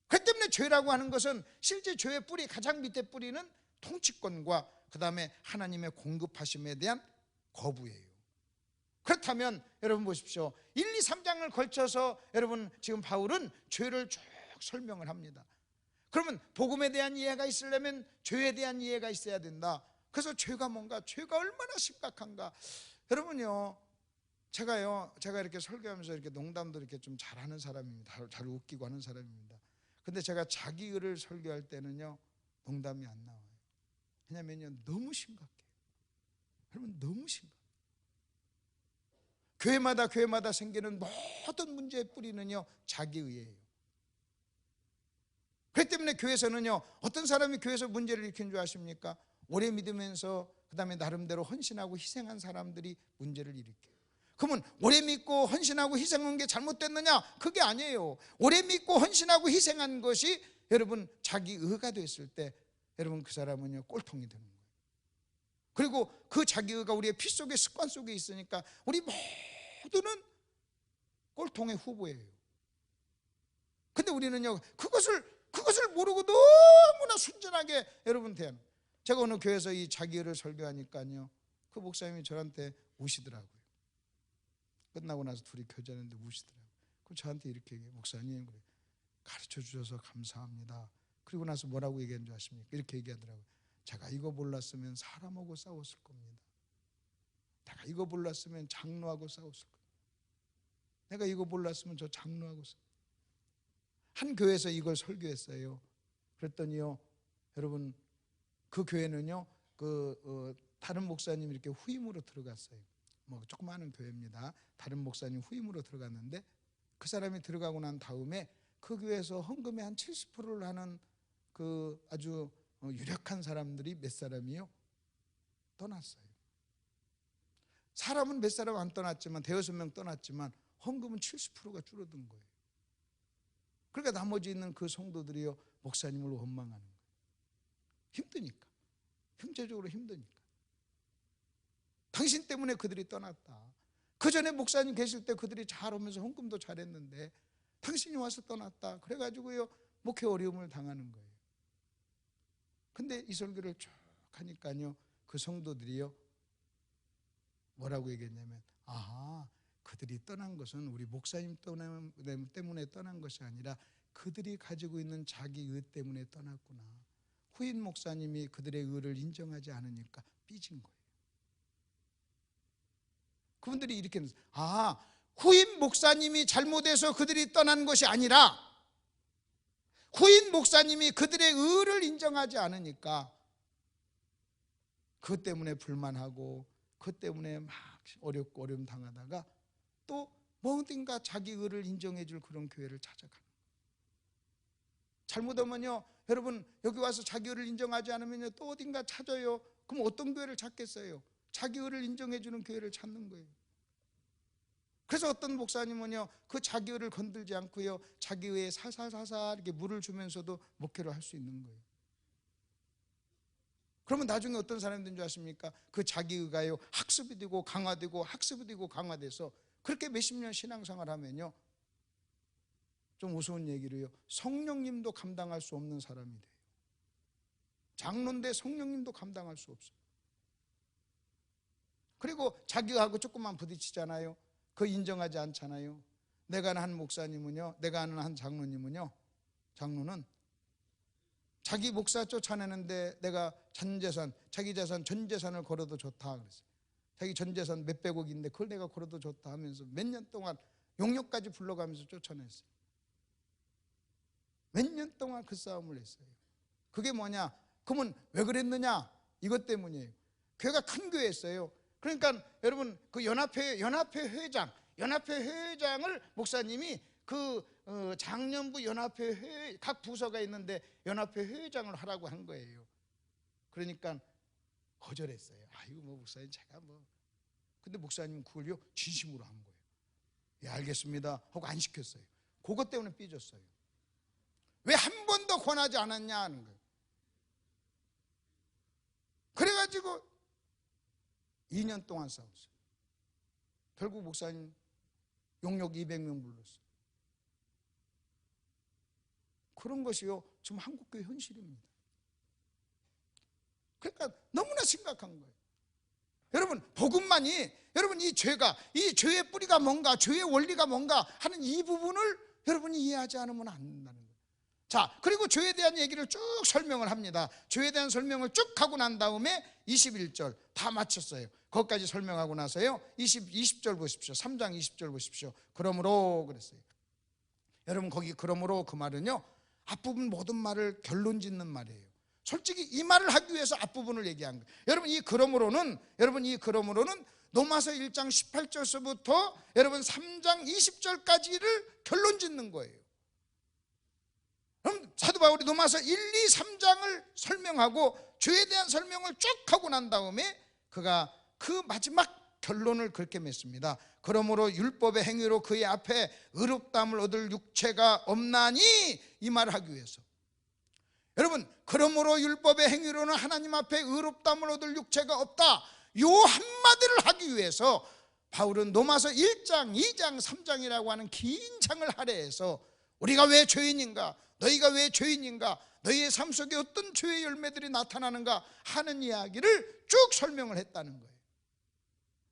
그렇기 때문에 죄라고 하는 것은 실제 죄의 뿌리, 가장 밑에 뿌리는 통치권과 그 다음에 하나님의 공급하심에 대한 거부예요. 그렇다면 여러분 보십시오. 1, 2, 3장을 걸쳐서 여러분 지금 바울은 죄를 쭉 설명을 합니다. 그러면 복음에 대한 이해가 있으려면 죄에 대한 이해가 있어야 된다. 그래서 죄가 뭔가, 죄가 얼마나 심각한가. 여러분요, 제가 이렇게 설교하면서 이렇게 농담도 이렇게 좀 잘하는 사람입니다. 잘 웃기고 하는 사람입니다. 근데 제가 자기의를 설교할 때는요 농담이 안 나와요. 왜냐면요 너무 심각해요. 여러분 너무 심각해요. 교회마다 생기는 모든 문제의 뿌리는요 자기의예요. 그렇기 때문에 교회에서는요, 어떤 사람이 교회에서 문제를 일으킨 줄 아십니까? 오래 믿으면서 그 다음에 나름대로 헌신하고 희생한 사람들이 문제를 일으켜요. 그러면 오래 믿고 헌신하고 희생한 게 잘못됐느냐? 그게 아니에요. 오래 믿고 헌신하고 희생한 것이 여러분 자기의가 됐을 때 여러분 그 사람은요 꼴통이 되는 거예요. 그리고 그 자기의가 우리의 피 속에, 습관 속에 있으니까 우리 모두는 꼴통의 후보예요. 근데 우리는요 그것을 모르고 너무나 순전하게 여러분 대하는. 제가 어느 교회에서 이 자기의를 설교하니까요 그 목사님이 저한테 우시더라고요. 끝나고 나서 둘이 교제하는데 우시더라고요. 그럼 저한테 이렇게 얘기해요. 목사님 가르쳐 주셔서 감사합니다. 그리고 나서 뭐라고 얘기한 줄 아십니까? 이렇게 얘기하더라고요. 제가 이거 몰랐으면 사람하고 싸웠을 겁니다. 내가 이거 몰랐으면 장로하고 싸웠을 겁니다. 내가 이거 몰랐으면 저 장로하고 한 교회에서 이걸 설교했어요. 그랬더니요 여러분 그 교회는요 다른 목사님이 이렇게 후임으로 들어갔어요. 뭐 조그마한 교회입니다. 다른 목사님 후임으로 들어갔는데 그 사람이 들어가고 난 다음에 그 교회에서 헌금의 한 70%를 하는 그 아주 유력한 사람들이 몇 사람이요? 떠났어요. 사람은 몇 사람 안 떠났지만, 대여섯 명 떠났지만 헌금은 70%가 줄어든 거예요. 그러니까 나머지 있는 그 성도들이요, 목사님을 원망하는 거예요. 힘드니까, 형제적으로 힘드니까. 당신 때문에 그들이 떠났다. 그 전에 목사님 계실 때 그들이 잘하면서 헌금도 잘했는데 당신이 와서 떠났다. 그래가지고요, 목회 어려움을 당하는 거예요. 근데 이 설교를 쭉 하니까요, 그 성도들이요, 뭐라고 얘기했냐면, 아하, 그들이 떠난 것은 우리 목사님 때문에 떠난 것이 아니라 그들이 가지고 있는 자기 의 때문에 떠났구나. 후임 목사님이 그들의 의를 인정하지 않으니까 삐진 거예요. 그분들이 이렇게, 후임 목사님이 잘못해서 그들이 떠난 것이 아니라 후임 목사님이 그들의 의를 인정하지 않으니까 그것 때문에 불만하고 그것 때문에 막 어렵고 어려움 당하다가 또 어딘가 자기 의를 인정해 줄 그런 교회를 찾아가는 거예요. 잘못하면요, 여러분 여기 와서 자기 의를 인정하지 않으면요, 또 어딘가 찾아요. 그럼 어떤 교회를 찾겠어요? 자기 의를 인정해 주는 교회를 찾는 거예요. 그래서 어떤 목사님은요, 그 자기 의를 건들지 않고요, 자기 의에 살살살살 이렇게 물을 주면서도 목회를 할 수 있는 거예요. 그러면 나중에 어떤 사람이 된 줄 아십니까? 그 자기 의가요, 학습이 되고 강화되고 학습이 되고 강화돼서 그렇게 몇십 년 신앙생활 하면요, 좀 우스운 얘기로요, 성령님도 감당할 수 없는 사람이 돼요. 장로인데 성령님도 감당할 수 없어요. 그리고 자기하고 조금만 부딪히잖아요. 그거 인정하지 않잖아요. 내가 아는 한 목사님은요, 내가 아는 한 장로님은요, 장로는 자기 목사 쫓아내는데 내가 전 재산, 자기 재산 전 재산을 걸어도 좋다 그랬어요. 자기 전 재산 몇백억인데 그걸 내가 걸어도 좋다 하면서 몇 년 동안 용역까지 불러가면서 쫓아냈어요. 몇 년 동안 그 싸움을 했어요. 그게 뭐냐? 그러면 왜 그랬느냐? 이것 때문이에요. 교회가 큰 교회였어요. 그러니까 여러분, 그 연합회 회장을 목사님이 그 장년부 연합회 각 부서가 있는데 연합회 회장을 하라고 한 거예요. 그러니까 거절했어요. 아이고 뭐 목사님 제가 뭐, 근데 목사님은 그걸요 진심으로 한 거예요. 예, 알겠습니다 하고 안 시켰어요. 그것 때문에 삐졌어요. 왜 한 번도 권하지 않았냐 하는 거예요. 그래가지고 2년 동안 싸웠어요. 결국 목사님 용역 200명 불렀어요. 그런 것이요, 지금 한국교회 현실입니다. 그러니까 너무나 심각한 거예요. 여러분, 복음만이, 여러분 이 죄의 뿌리가 뭔가, 죄의 원리가 뭔가 하는 이 부분을 여러분이 이해하지 않으면 안 된다는 거예요. 자, 그리고 죄에 대한 얘기를 쭉 설명을 합니다. 죄에 대한 설명을 쭉 하고 난 다음에 21절 다 마쳤어요. 거기까지 설명하고 나서요, 20절 보십시오. 3장 20절 보십시오. 그러므로 그랬어요. 여러분 거기 그러므로 그 말은요, 앞부분 모든 말을 결론 짓는 말이에요. 솔직히 이 말을 하기 위해서 앞부분을 얘기한 거예요. 여러분 이 그러므로는 로마서 1장 18절서부터 여러분 3장 20절까지를 결론 짓는 거예요. 그럼 사도 바울이 로마서 1, 2, 3장을 설명하고 죄에 대한 설명을 쭉 하고 난 다음에 그가 그 마지막 결론을 그렇게 맺습니다. 그러므로 율법의 행위로 그의 앞에 의롭다함을 얻을 육체가 없나니, 이 말을 하기 위해서. 여러분, 그러므로 율법의 행위로는 하나님 앞에 의롭다함을 얻을 육체가 없다, 요 한마디를 하기 위해서 바울은 로마서 1장, 2장, 3장이라고 하는 긴 장을 할애해서 우리가 왜 죄인인가, 너희가 왜 죄인인가, 너희의 삶 속에 어떤 죄의 열매들이 나타나는가 하는 이야기를 쭉 설명을 했다는 거예요.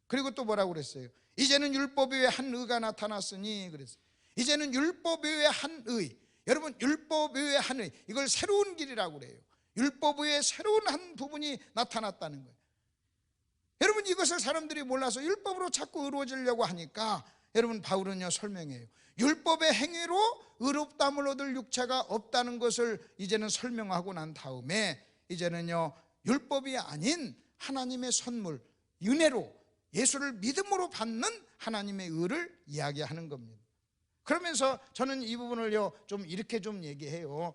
그리고 또 뭐라고 그랬어요? 이제는 율법 외에 한 의가 나타났으니 그랬어요. 이제는 율법 외에 한 의, 여러분 율법 외에 한 의, 이걸 새로운 길이라고 그래요. 율법 외에 새로운 한 부분이 나타났다는 거예요. 여러분 이것을 사람들이 몰라서 율법으로 자꾸 의로워지려고 하니까 여러분 바울은요 설명해요. 율법의 행위로 의롭다함을 얻을 육체가 없다는 것을 이제는 설명하고 난 다음에 이제는요 율법이 아닌 하나님의 선물, 은혜로 예수를 믿음으로 받는 하나님의 의를 이야기하는 겁니다. 그러면서 저는 이 부분을요 좀 이렇게 좀 얘기해요.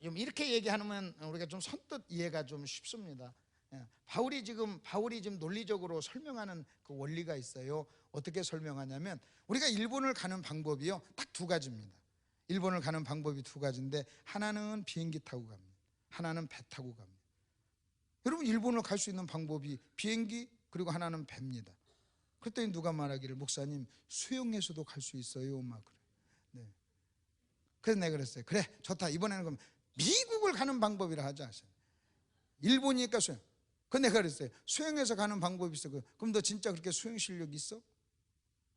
이렇게 얘기하면 우리가 좀 선뜻 이해가 좀 쉽습니다. 바울이 지금 논리적으로 설명하는 그 원리가 있어요. 어떻게 설명하냐면, 우리가 일본을 가는 방법이요 딱 두 가지입니다. 일본을 가는 방법이 두 가지인데, 하나는 비행기 타고 갑니다. 하나는 배 타고 갑니다. 여러분, 일본을 갈 수 있는 방법이 비행기, 그리고 하나는 배입니다. 그랬더니 누가 말하기를, 목사님 수영해서도 갈 수 있어요 막 그래. 네. 그래서 내가 그랬어요. 그래 좋다, 이번에는 그럼 미국을 가는 방법이라 하자. 일본이니까 수영. 그 내가 그랬어요. 수영해서 가는 방법이 있어. 그럼 너 진짜 그렇게 수영 실력 있어?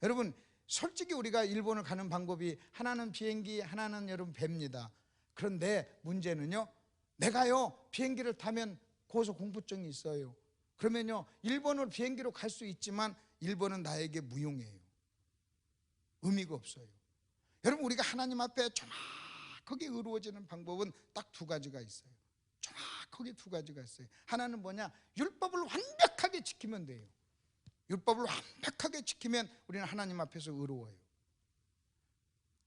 여러분, 솔직히 우리가 일본을 가는 방법이 하나는 비행기, 하나는 여러분 배입니다. 그런데 문제는요, 내가요 비행기를 타면 거기서 공포증이 있어요. 그러면요 일본을 비행기로 갈 수 있지만 일본은 나에게 무용해요. 의미가 없어요. 여러분, 우리가 하나님 앞에 정확하게 의로워지는 방법은 딱 두 가지가 있어요. 정확하게 두 가지가 있어요. 하나는 뭐냐? 율법을 완벽하게 지키면 돼요. 율법을 완벽하게 지키면 우리는 하나님 앞에서 의로워요.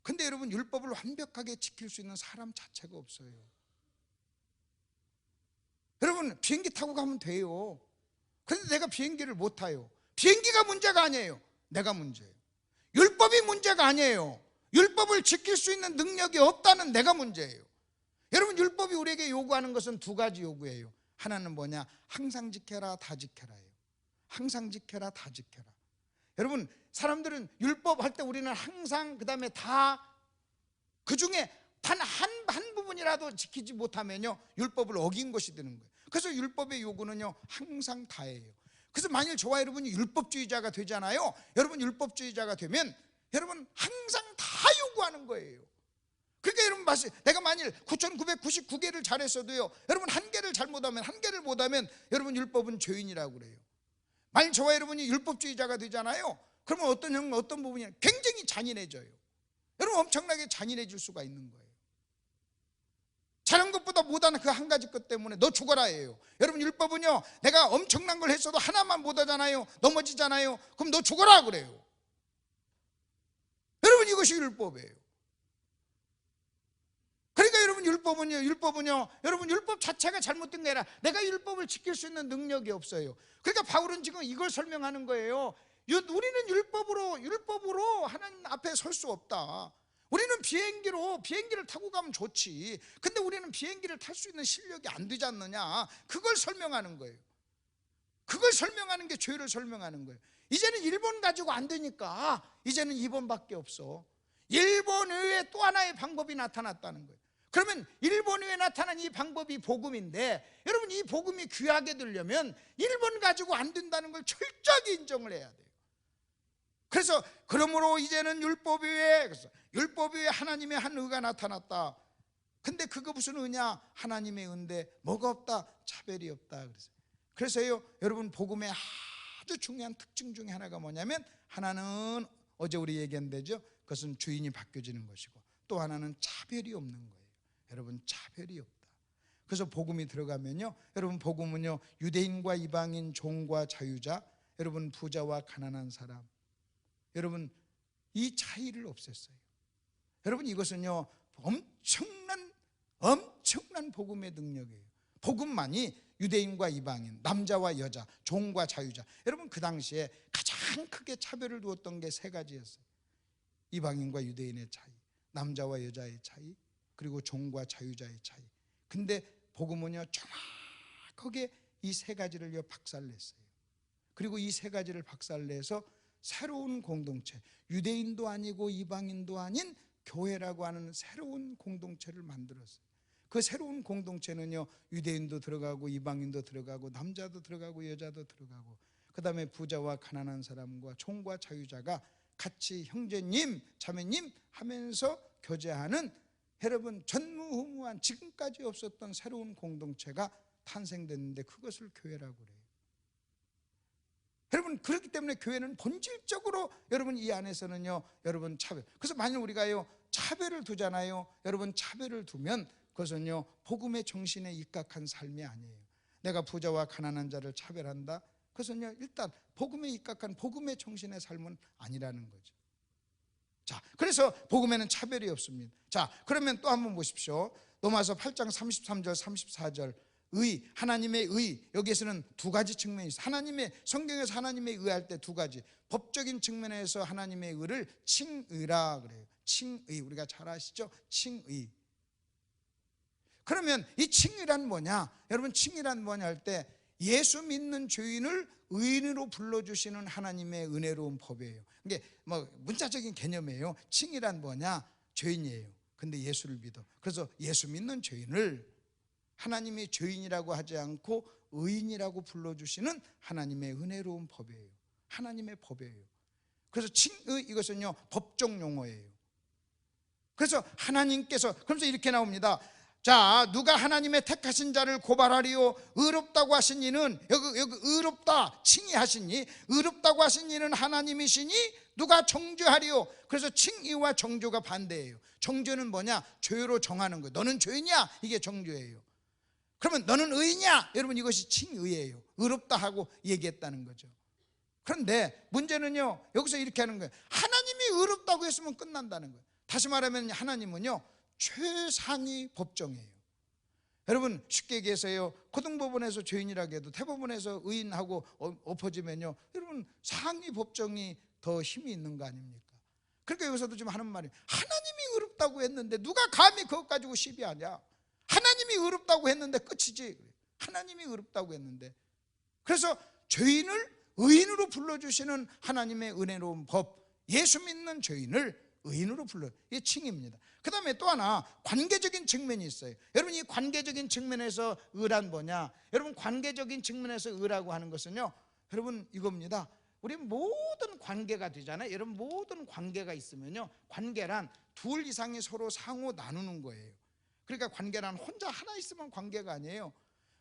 근데 여러분, 율법을 완벽하게 지킬 수 있는 사람 자체가 없어요. 여러분, 비행기 타고 가면 돼요. 그런데 내가 비행기를 못 타요. 비행기가 문제가 아니에요. 내가 문제예요. 율법이 문제가 아니에요. 율법을 지킬 수 있는 능력이 없다는 내가 문제예요. 여러분, 율법이 우리에게 요구하는 것은 두 가지 요구예요. 하나는 뭐냐? 항상 지켜라, 다 지켜라예요. 항상 지켜라, 다 지켜라. 여러분, 사람들은 율법 할 때 우리는 항상, 그 다음에 다, 그 중에 단 한 부분이라도 지키지 못하면요 율법을 어긴 것이 되는 거예요. 그래서 율법의 요구는요 항상 다예요. 그래서 만일 저와 여러분이 율법주의자가 되잖아요. 여러분, 율법주의자가 되면 여러분 항상 다 요구하는 거예요. 그러니까 여러분, 내가 만일 9,999개를 잘했어도요, 여러분 한 개를 잘못하면, 한 개를 못하면 여러분 율법은 죄인이라고 그래요. 만일 저와 여러분이 율법주의자가 되잖아요. 그러면 어떤 부분이 굉장히 잔인해져요. 여러분, 엄청나게 잔인해질 수가 있는 거예요. 잘한 것보다 못하는 그 한 가지 것 때문에 너 죽어라예요. 여러분, 율법은요 내가 엄청난 걸 했어도 하나만 못하잖아요. 넘어지잖아요. 그럼 너 죽어라 그래요. 여러분, 이것이 율법이에요. 그러니까 여러분, 율법은요 여러분, 율법 자체가 잘못된 게 아니라 내가 율법을 지킬 수 있는 능력이 없어요. 그러니까 바울은 지금 이걸 설명하는 거예요. 우리는 율법으로 하나님 앞에 설 수 없다. 우리는 비행기를 타고 가면 좋지. 근데 우리는 비행기를 탈 수 있는 실력이 안 되지 않느냐. 그걸 설명하는 거예요. 그걸 설명하는 게 죄를 설명하는 거예요. 이제는 일본 가지고 안 되니까 이제는 2번밖에 없어. 일본 외에 또 하나의 방법이 나타났다는 거예요. 그러면 일본 외에 나타난 이 방법이 복음인데, 여러분, 이 복음이 귀하게 되려면 1번 가지고 안 된다는 걸 철저하게 인정을 해야 돼요. 그래서 그러므로 이제는 율법 외에 하나님의 한 의가 나타났다. 근데 그거 무슨 의냐? 하나님의 의인데 뭐가 없다? 차별이 없다. 그래서요 여러분, 복음의 아주 중요한 특징 중에 하나가 뭐냐면, 하나는 어제 우리 얘기한 데죠. 그것은 주인이 바뀌어지는 것이고, 또 하나는 차별이 없는 거예요. 여러분, 차별이 없다. 그래서 복음이 들어가면요, 여러분, 복음은요 유대인과 이방인, 종과 자유자, 여러분 부자와 가난한 사람, 여러분 이 차이를 없앴어요. 여러분, 이것은요 엄청난 복음의 능력이에요. 복음만이 유대인과 이방인, 남자와 여자, 종과 자유자, 여러분 그 당시에 가장 크게 차별을 두었던 게 세 가지였어요. 이방인과 유대인의 차이, 남자와 여자의 차이, 그리고 종과 자유자의 차이. 근데 복음은요 정확하게 이 세 가지를요 박살냈어요. 그리고 이 세 가지를 박살내서 새로운 공동체, 유대인도 아니고 이방인도 아닌 교회라고 하는 새로운 공동체를 만들었어요. 그 새로운 공동체는요 유대인도 들어가고 이방인도 들어가고 남자도 들어가고 여자도 들어가고, 그 다음에 부자와 가난한 사람과 종과 자유자가 같이 형제님 자매님 하면서 교제하는, 여러분 전무후무한 지금까지 없었던 새로운 공동체가 탄생됐는데 그것을 교회라고 그래요. 여러분, 그렇기 때문에 교회는 본질적으로 여러분 이 안에서는요 여러분 차별. 그래서 만약 우리가요 차별을 두잖아요. 여러분, 차별을 두면 그것은요 복음의 정신에 입각한 삶이 아니에요. 내가 부자와 가난한 자를 차별한다. 그것은요, 일단 복음에 입각한 복음의 정신의 삶은 아니라는 거죠. 자, 그래서 복음에는 차별이 없습니다. 자, 그러면 또 한번 보십시오. 로마서 8장 33절 34절 의, 하나님의 의, 여기에서는 두 가지 측면이 있어요. 하나님의, 성경에서 하나님의 의할 때 두 가지, 법적인 측면에서 하나님의 의를 칭의라 그래요. 칭의, 우리가 잘 아시죠? 칭의. 그러면 이 칭의란 뭐냐? 여러분, 칭의란 뭐냐 할 때 예수 믿는 죄인을 의인으로 불러주시는 하나님의 은혜로운 법이에요. 이게 뭐 문자적인 개념이에요. 칭의란 뭐냐? 죄인이에요. 근데 예수를 믿어. 그래서 예수 믿는 죄인을 하나님이 죄인이라고 하지 않고 의인이라고 불러주시는 하나님의 은혜로운 법이에요. 하나님의 법이에요. 그래서 칭의, 이것은요 법적 용어예요. 그래서 하나님께서, 그러면서 이렇게 나옵니다. 자, 누가 하나님의 택하신 자를 고발하리요? 의롭다고 하신 이는, 여기 의롭다 칭의하신 이, 의롭다고 하신 이는 하나님이시니 누가 정죄하리요? 그래서 칭의와 정죄가 반대예요. 정죄는 뭐냐? 죄로 정하는 거예요. 너는 죄냐? 이게 정죄예요. 그러면 너는 의냐? 여러분, 이것이 칭의예요. 의롭다 하고 얘기했다는 거죠. 그런데 문제는요, 여기서 이렇게 하는 거예요. 하나님이 의롭다고 했으면 끝난다는 거예요. 다시 말하면 하나님은요 최상위 법정이에요. 여러분, 쉽게 얘기해서요, 고등법원에서 죄인이라고 해도 대법원에서 의인하고 엎어지면요, 여러분 상위 법정이 더 힘이 있는 거 아닙니까? 그러니까 여기서도 지금 하는 말이, 하나님이 의롭다고 했는데 누가 감히 그것 가지고 시비하냐? 하나님이 의롭다고 했는데 끝이지. 하나님이 의롭다고 했는데. 그래서 죄인을 의인으로 불러주시는 하나님의 은혜로운 법, 예수 믿는 죄인을 의인으로 불러, 이게 칭의입니다. 그 다음에 또 하나 관계적인 측면이 있어요. 여러분, 이 관계적인 측면에서 의란 뭐냐? 여러분, 관계적인 측면에서 의라고 하는 것은요, 여러분 이겁니다. 우리 모든 관계가 되잖아요. 여러분, 모든 관계가 있으면요, 관계란 둘 이상이 서로 상호 나누는 거예요. 그러니까 관계란 혼자 하나 있으면 관계가 아니에요.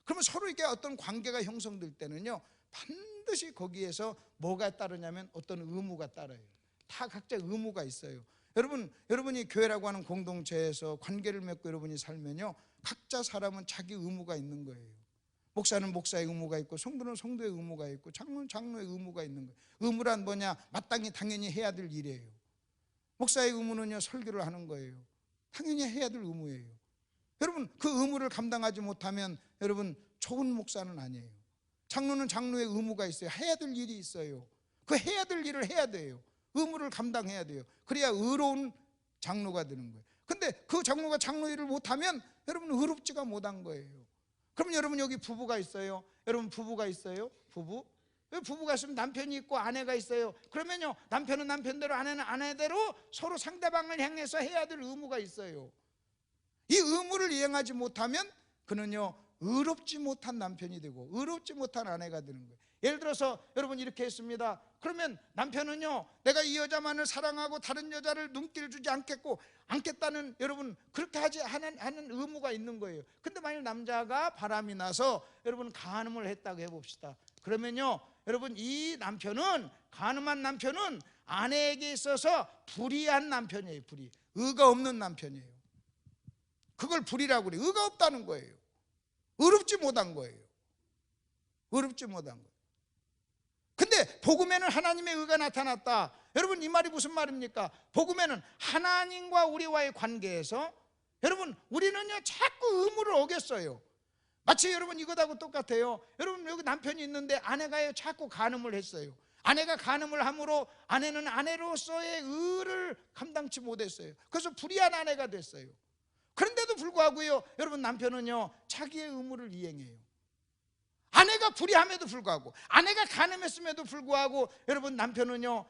그러면 서로에게 어떤 관계가 형성될 때는요, 반드시 거기에서 뭐가 따르냐면 어떤 의무가 따라요. 다 각자 의무가 있어요. 여러분이 교회라고 하는 공동체에서 관계를 맺고 여러분이 살면요, 각자 사람은 자기 의무가 있는 거예요. 목사는 목사의 의무가 있고, 성도는 성도의 의무가 있고, 장로는 장로의 의무가 있는 거예요. 의무란 뭐냐? 마땅히 당연히 해야 될 일이에요. 목사의 의무는요, 설교를 하는 거예요. 당연히 해야 될 의무예요. 여러분, 그 의무를 감당하지 못하면 여러분 좋은 목사는 아니에요. 장로는 장로의 의무가 있어요. 해야 될 일이 있어요. 그 해야 될 일을 해야 돼요. 의무를 감당해야 돼요. 그래야 의로운 장로가 되는 거예요. 근데 그 장로가 장로 일을 못하면 여러분 의롭지가 못한 거예요. 그럼 여러분, 여기 부부가 있어요. 여러분, 부부가 있어요. 부부가 있으면 남편이 있고 아내가 있어요. 그러면요, 남편은 남편대로, 아내는 아내대로 서로 상대방을 향해서 해야 될 의무가 있어요. 이 의무를 이행하지 못하면 그는요 의롭지 못한 남편이 되고 의롭지 못한 아내가 되는 거예요. 예를 들어서 여러분 이렇게 했습니다. 그러면 남편은요, 내가 이 여자만을 사랑하고 다른 여자를 눈길 주지 않겠다는, 여러분 그렇게 하는 의무가 있는 거예요. 근데 만약 남자가 바람이 나서 여러분 간음을 했다고 해봅시다. 그러면요, 여러분 이 남편은, 간음한 남편은 아내에게 있어서 불의한 남편이에요. 의가 없는 남편이에요. 그걸 불의라고 그래요. 의가 없다는 거예요. 의롭지 못한 거예요. 의롭지 못한 거예요. 근데 복음에는 하나님의 의가 나타났다. 여러분, 이 말이 무슨 말입니까? 복음에는 하나님과 우리와의 관계에서 여러분 우리는요 자꾸 의무를 어겼어요. 마치 여러분 이것하고 똑같아요. 여러분, 여기 남편이 있는데 아내가요 자꾸 간음을 했어요. 아내가 간음을 함으로 아내는 아내로서의 의를 감당치 못했어요. 그래서 불의한 아내가 됐어요. 그런데도 불구하고요, 여러분 남편은요 자기의 의무를 이행해요. 아내가 불의함에도 불구하고, 아내가 간음했음에도 불구하고 여러분 남편은요,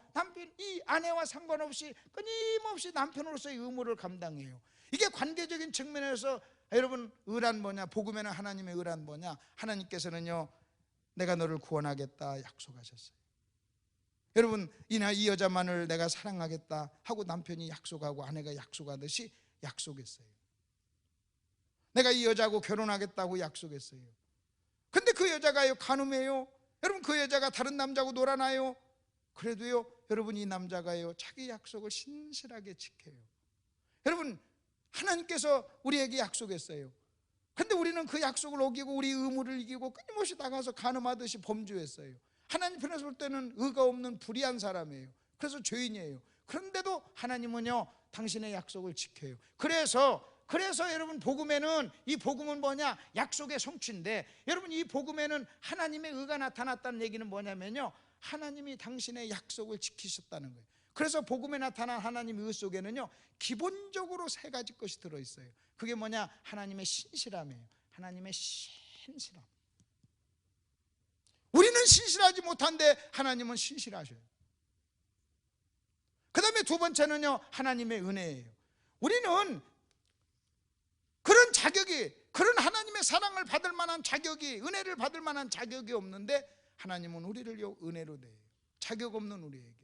이 아내와 상관없이 끊임없이 남편으로서의 의무를 감당해요. 이게 관계적인 측면에서 여러분 의란 뭐냐? 복음에는 하나님의 의란 뭐냐? 하나님께서는요 내가 너를 구원하겠다 약속하셨어요. 여러분, 이 여자만을 내가 사랑하겠다 하고 남편이 약속하고 아내가 약속하듯이 약속했어요. 내가 이 여자하고 결혼하겠다고 약속했어요. 근데 그 여자가요 간음해요. 여러분, 그 여자가 다른 남자하고 놀아나요. 그래도요 여러분, 이 남자가요 자기 약속을 신실하게 지켜요. 여러분, 하나님께서 우리에게 약속했어요. 그런데 우리는 그 약속을 어기고 우리 의무를 이기고 끊임없이 나가서 간음하듯이 범죄했어요. 하나님 편에서 볼 때는 의가 없는 불의한 사람이에요. 그래서 죄인이에요. 그런데도 하나님은요 당신의 약속을 지켜요. 그래서 여러분 복음에는, 이 복음은 뭐냐? 약속의 성취인데, 여러분 이 복음에는 하나님의 의가 나타났다는 얘기는 뭐냐면요, 하나님이 당신의 약속을 지키셨다는 거예요. 그래서 복음에 나타난 하나님의 의 속에는요 기본적으로 세 가지 것이 들어있어요. 그게 뭐냐? 하나님의 신실함이에요. 하나님의 신실함. 우리는 신실하지 못한데 하나님은 신실하셔요. 그 다음에 두 번째는요 하나님의 은혜예요. 우리는 그런 자격이, 그런 하나님의 사랑을 받을 만한 자격이, 은혜를 받을 만한 자격이 없는데 하나님은 우리를 은혜로 대해요. 자격 없는 우리에게.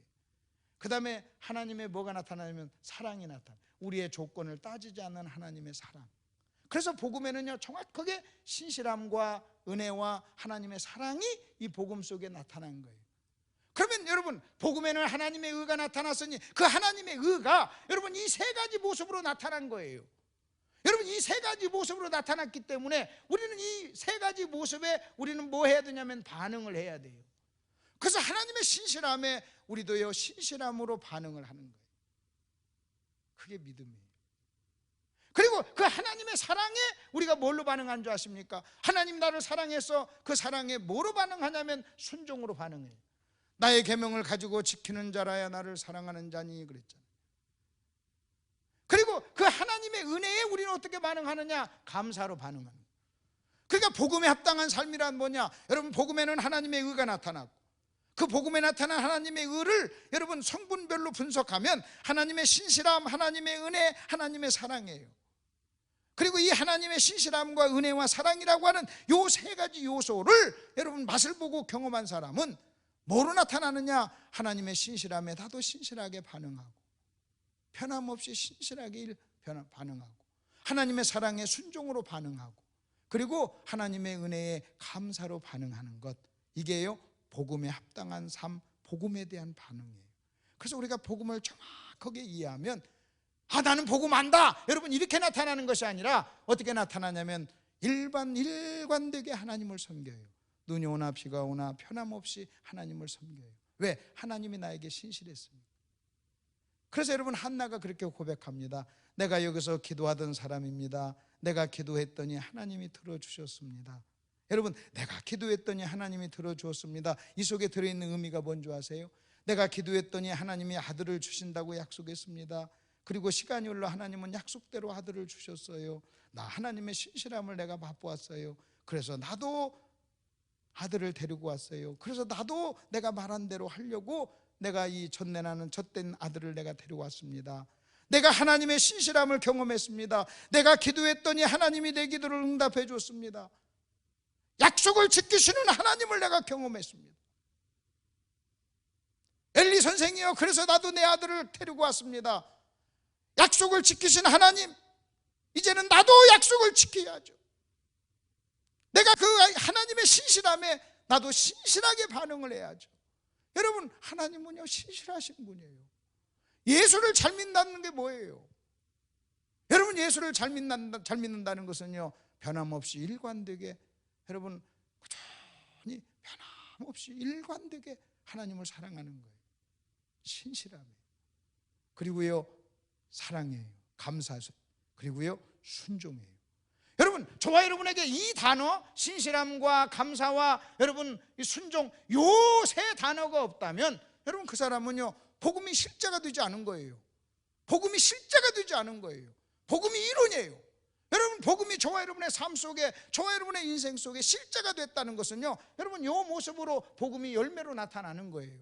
그 다음에 하나님의 뭐가 나타나냐면 사랑이 나타나요. 우리의 조건을 따지지 않는 하나님의 사랑. 그래서 복음에는요 정확하게 신실함과 은혜와 하나님의 사랑이 이 복음 속에 나타난 거예요. 그러면 여러분 복음에는 하나님의 의가 나타났으니 그 하나님의 의가 여러분 이 세 가지 모습으로 나타난 거예요. 여러분 이 세 가지 모습으로 나타났기 때문에 우리는 이 세 가지 모습에 우리는 뭐 해야 되냐면 반응을 해야 돼요. 그래서 하나님의 신실함에 우리도요 신실함으로 반응을 하는 거예요. 그게 믿음이에요. 그리고 그 하나님의 사랑에 우리가 뭘로 반응한 줄 아십니까? 하나님 나를 사랑해서 그 사랑에 뭐로 반응하냐면 순종으로 반응해요. 나의 계명을 가지고 지키는 자라야 나를 사랑하는 자니 그랬잖아요. 그리고 그 하나님의 은혜에 우리는 어떻게 반응하느냐? 감사로 반응하는 거예요. 그러니까 복음에 합당한 삶이란 뭐냐? 여러분 복음에는 하나님의 의가 나타나고 그 복음에 나타난 하나님의 의를 여러분 성분별로 분석하면 하나님의 신실함, 하나님의 은혜, 하나님의 사랑이에요. 그리고 이 하나님의 신실함과 은혜와 사랑이라고 하는 요 세 가지 요소를 여러분 맛을 보고 경험한 사람은 뭐로 나타나느냐? 하나님의 신실함에 나도 신실하게 반응하고 변함없이 신실하게 반응하고 하나님의 사랑에 순종으로 반응하고 그리고 하나님의 은혜에 감사로 반응하는 것, 이게요 복음에 합당한 삶, 복음에 대한 반응이에요. 그래서 우리가 복음을 정확하게 이해하면 나는 복음 안다 여러분 이렇게 나타나는 것이 아니라 어떻게 나타나냐면 일관되게 하나님을 섬겨요. 눈이 오나 비가 오나 변함없이 하나님을 섬겨요. 왜? 하나님이 나에게 신실했습니다. 그래서 여러분 한나가 그렇게 고백합니다. 내가 여기서 기도하던 사람입니다. 내가 기도했더니 하나님이 들어주셨습니다. 여러분 내가 기도했더니 하나님이 들어주었습니다. 이 속에 들어있는 의미가 뭔지 아세요? 내가 기도했더니 하나님이 아들을 주신다고 약속했습니다. 그리고 시간이 흘러 하나님은 약속대로 아들을 주셨어요. 나 하나님의 신실함을 내가 맛보았어요. 그래서 나도 아들을 데리고 왔어요. 그래서 나도 내가 말한 대로 하려고 내가 이 젖내나는 젖된 아들을 내가 데리고 왔습니다. 내가 하나님의 신실함을 경험했습니다. 내가 기도했더니 하나님이 내 기도를 응답해 줬습니다. 약속을 지키시는 하나님을 내가 경험했습니다. 엘리 선생이요, 그래서 나도 내 아들을 데리고 왔습니다. 약속을 지키신 하나님, 이제는 나도 약속을 지켜야죠. 내가 그 하나님의 신실함에 나도 신실하게 반응을 해야죠. 여러분 하나님은요 신실하신 분이에요. 예수를 잘 믿는다는 게 뭐예요? 여러분 예수를 잘 믿는다는 것은요 변함없이 일관되게 여러분 꾸준히 변함없이 일관되게 하나님을 사랑하는 거예요. 신실함이에요. 그리고요 사랑이에요. 감사해요. 그리고요 순종이에요. 여러분 저와 여러분에게 이 단어 신실함과 감사와 여러분 이 순종 요 세 단어가 없다면 여러분 그 사람은요 복음이 실제가 되지 않은 거예요. 복음이 실제가 되지 않은 거예요. 복음이 이론이에요. 여러분 복음이 저와 여러분의 삶 속에, 저와 여러분의 인생 속에 실제가 됐다는 것은요 여러분 요 모습으로 복음이 열매로 나타나는 거예요.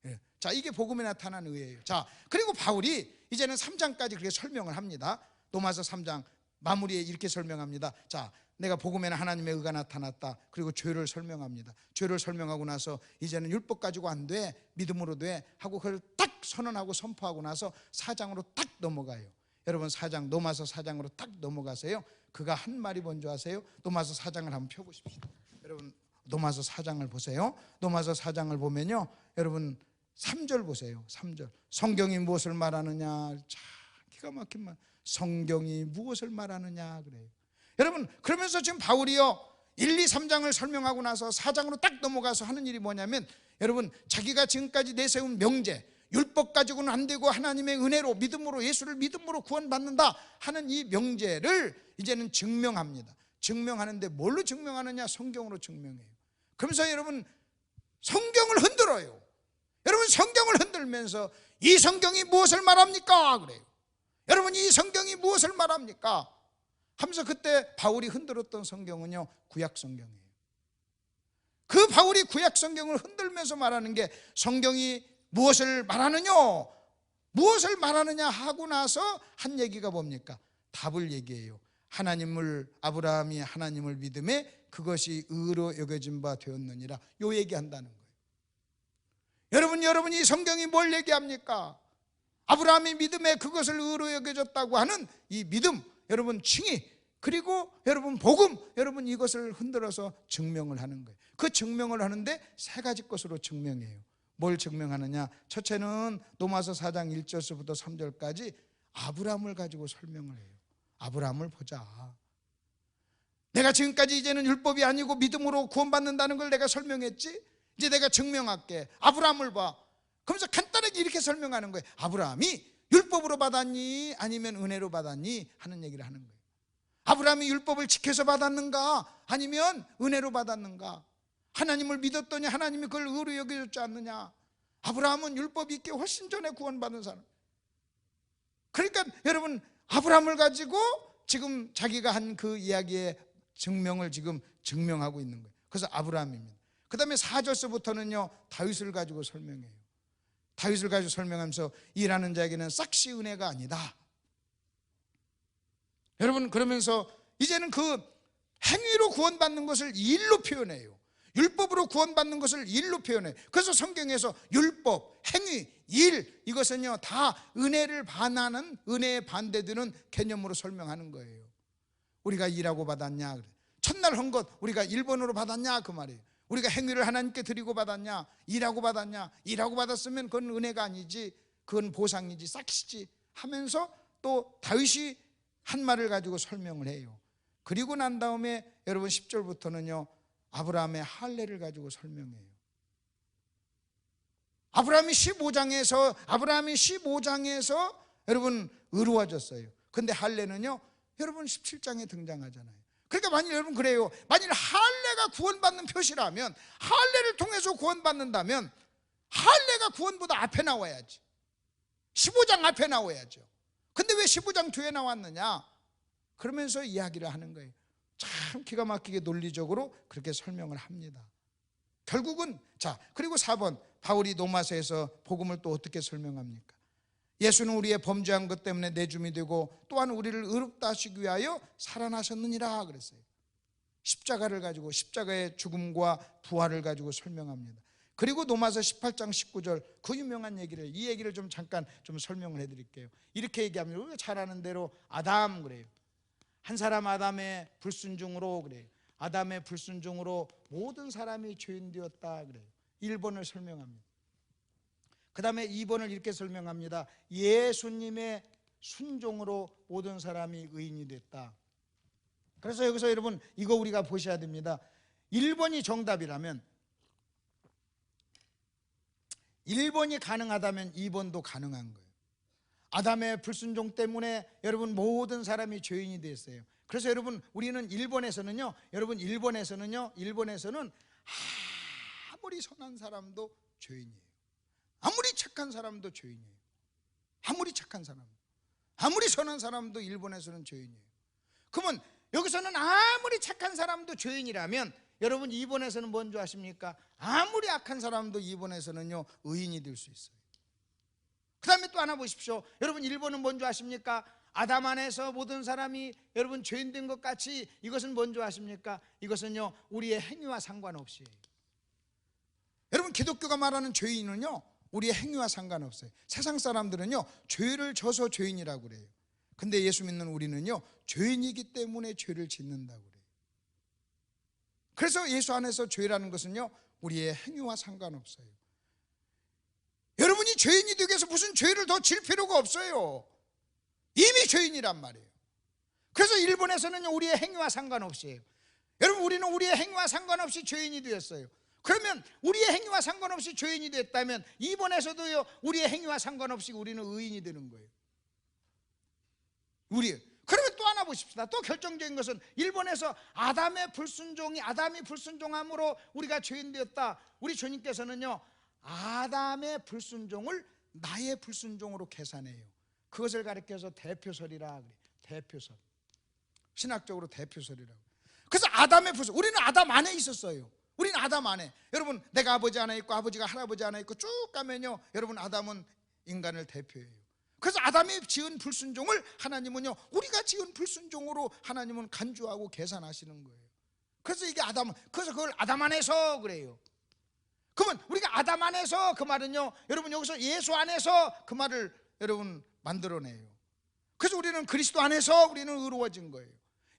예. 자 이게 복음에 나타난 의예요. 자 그리고 바울이 이제는 3장까지 그렇게 설명을 합니다. 로마서 3장 마무리에 이렇게 설명합니다. 자 내가 복음에는 하나님의 의가 나타났다. 그리고 죄를 설명합니다. 죄를 설명하고 나서 이제는 율법 가지고 안 돼, 믿음으로 돼 하고 그걸 딱 선언하고 선포하고 나서 4장으로 딱 넘어가요. 여러분 4장 로마서 4장으로 딱 넘어가세요. 그가 한 말이 뭔지 아세요? 로마서 4장을 한번 펴보십시오. 여러분 로마서 4장을 보세요. 로마서 4장을 보면요 여러분 3절 보세요. 3절 성경이 무엇을 말하느냐. 참 기가 막힌 말. 성경이 무엇을 말하느냐 그래요. 여러분, 그러면서 지금 바울이요 1, 2, 3장을 설명하고 나서 4장으로 딱 넘어가서 하는 일이 뭐냐면, 여러분, 자기가 지금까지 내세운 명제, 율법 가지고는 안 되고 하나님의 은혜로 믿음으로, 예수를 믿음으로 구원받는다 하는 이 명제를 이제는 증명합니다. 증명하는데 뭘로 증명하느냐? 성경으로 증명해요. 그러면서 여러분, 성경을 흔들어요. 여러분, 성경을 흔들면서 이 성경이 무엇을 말합니까? 그래요. 여러분, 이 성경이 무엇을 말합니까? 하면서 그때 바울이 흔들었던 성경은요 구약 성경이에요. 그 바울이 구약 성경을 흔들면서 말하는 게, 성경이 무엇을 말하느냐, 무엇을 말하느냐 하고 나서 한 얘기가 뭡니까? 답을 얘기해요. 아브라함이 하나님을 믿음에 그것이 의로 여겨진 바 되었느니라, 요 얘기한다는 거예요. 여러분, 이 성경이 뭘 얘기합니까? 아브라함이 믿음에 그것을 의로 여겨졌다고 하는 이 믿음, 여러분 칭의, 그리고 여러분 복음, 여러분 이것을 흔들어서 증명을 하는 거예요. 그 증명을 하는데 세 가지 것으로 증명해요. 뭘 증명하느냐? 첫째는 로마서 4장 1절부터 3절까지 아브라함을 가지고 설명을 해요. 아브라함을 보자. 내가 지금까지 이제는 율법이 아니고 믿음으로 구원받는다는 걸 내가 설명했지, 이제 내가 증명할게. 아브라함을 봐. 그러면서 간단하게 이렇게 설명하는 거예요. 아브라함이 율법으로 받았니 아니면 은혜로 받았니 하는 얘기를 하는 거예요. 아브라함이 율법을 지켜서 받았는가 아니면 은혜로 받았는가? 하나님을 믿었더니 하나님이 그걸 의로 여겨줬지 않느냐? 아브라함은 율법이 있기 훨씬 전에 구원받은 사람. 그러니까 여러분, 아브라함을 가지고 지금 자기가 한 그 이야기의 증명을 지금 증명하고 있는 거예요. 그래서 아브라함입니다. 그 다음에 4절서부터는요 다윗을 가지고 설명해요. 다윗을 가지고 설명하면서 일하는 자에게는 싹시 은혜가 아니다. 여러분, 그러면서 이제는 그 행위로 구원받는 것을 일로 표현해요. 율법으로 구원받는 것을 일로 표현해요. 그래서 성경에서 율법, 행위, 일, 이것은요 다 은혜를 반하는, 은혜에 반대되는 개념으로 설명하는 거예요. 우리가 일하고 받았냐, 첫날 한 것 우리가 1번으로 받았냐 그 말이에요. 우리가 행위를 하나님께 드리고 받았냐, 일하고 받았냐. 일하고 받았으면 그건 은혜가 아니지, 그건 보상이지, 싹시지 하면서 또 다윗이 한 말을 가지고 설명을 해요. 그리고 난 다음에 여러분 10절부터는요 아브라함의 할례를 가지고 설명해요. 아브라함이 15장에서 여러분 의로워졌어요. 근데 할례는요 여러분 17장에 등장하잖아요. 그러니까 만일 여러분 그래요, 만일 할례가 구원받는 표시라면, 할례를 통해서 구원받는다면 할례가 구원보다 앞에 나와야지, 15장 앞에 나와야죠. 근데 왜 15장 뒤에 나왔느냐? 그러면서 이야기를 하는 거예요. 참 기가 막히게 논리적으로 그렇게 설명을 합니다. 결국은, 자, 그리고 4번, 바울이 로마서에서 복음을 또 어떻게 설명합니까? 예수는 우리의 범죄한 것 때문에 내줌이 되고 또한 우리를 의롭다 하시기 위하여 살아나셨느니라 그랬어요. 십자가를 가지고, 십자가의 죽음과 부활을 가지고 설명합니다. 그리고 로마서 18장 19절 그 유명한 얘기를, 이 얘기를 좀 잠깐 좀 설명을 해드릴게요. 이렇게 얘기합니다. 우리가 잘 아는 대로 아담 그래요. 한 사람 아담의 불순종으로 그래요. 아담의 불순종으로 모든 사람이 죄인 되었다 그래요. 1번을 설명합니다. 그 다음에 2번을 이렇게 설명합니다. 예수님의 순종으로 모든 사람이 의인이 됐다. 그래서 여기서 여러분 이거 우리가 보셔야 됩니다. 1번이 정답이라면, 1번이 가능하다면 2번도 가능한 거예요. 아담의 불순종 때문에 여러분 모든 사람이 죄인이 됐어요. 그래서 여러분 우리는 1번에서는요, 여러분 1번에서는 아무리 선한 사람도 죄인이에요. 아무리 착한 사람도 죄인이에요. 아무리 착한 사람, 아무리 선한 사람도 1번에서는 죄인이에요. 그러면 여기서는 아무리 착한 사람도 죄인이라면 여러분 2번에서는 뭔 줄 아십니까? 아무리 악한 사람도 2번에서는요 의인이 될 수 있어요. 그 다음에 또 하나 보십시오. 여러분 1번은 뭔 줄 아십니까? 아담 안에서 모든 사람이 여러분 죄인 된 것 같이, 이것은 뭔 줄 아십니까? 이것은요 우리의 행위와 상관없이, 여러분 기독교가 말하는 죄인은요 우리의 행위와 상관없어요. 세상 사람들은요 죄를 져서 죄인이라고 그래요. 근데 예수 믿는 우리는요 죄인이기 때문에 죄를 짓는다고 그래요. 그래서 예수 안에서 죄라는 것은요 우리의 행위와 상관없어요. 여러분이 죄인이 되기 위해서 무슨 죄를 더 질 필요가 없어요. 이미 죄인이란 말이에요. 그래서 일본에서는 우리의 행위와 상관없이, 여러분 우리는 우리의 행위와 상관없이 죄인이 되었어요. 그러면 우리의 행위와 상관없이 죄인이 됐다면 이번에서도요 우리의 행위와 상관없이 우리는 의인이 되는 거예요. 그러면 또 하나 보십시다. 또 결정적인 것은 일본에서 아담이 불순종함으로 우리가 죄인 되었다. 우리 주님께서는요 아담의 불순종을 나의 불순종으로 계산해요. 그것을 가리켜서 대표설이라 그래요. 대표설, 신학적으로 대표설이라고. 그래서 아담의 불순, 우리는 아담 안에 있었어요. 우리는 아담 안에, 여러분 내가 아버지 안에 있고 아버지가 할아버지 안에 있고 쭉 가면요 여러분 아담은 인간을 대표해요. 그래서 아담이 지은 불순종을 하나님은요 우리가 지은 불순종으로 하나님은 간주하고 계산하시는 거예요. 그래서 이게 그래서 그걸 아담 안에서 그래요. 그러면 우리가 아담 안에서, 그 말은요 여러분 여기서 예수 안에서 그 말을 여러분 만들어내요. 그래서 우리는 그리스도 안에서 우리는 의로워진 거예요.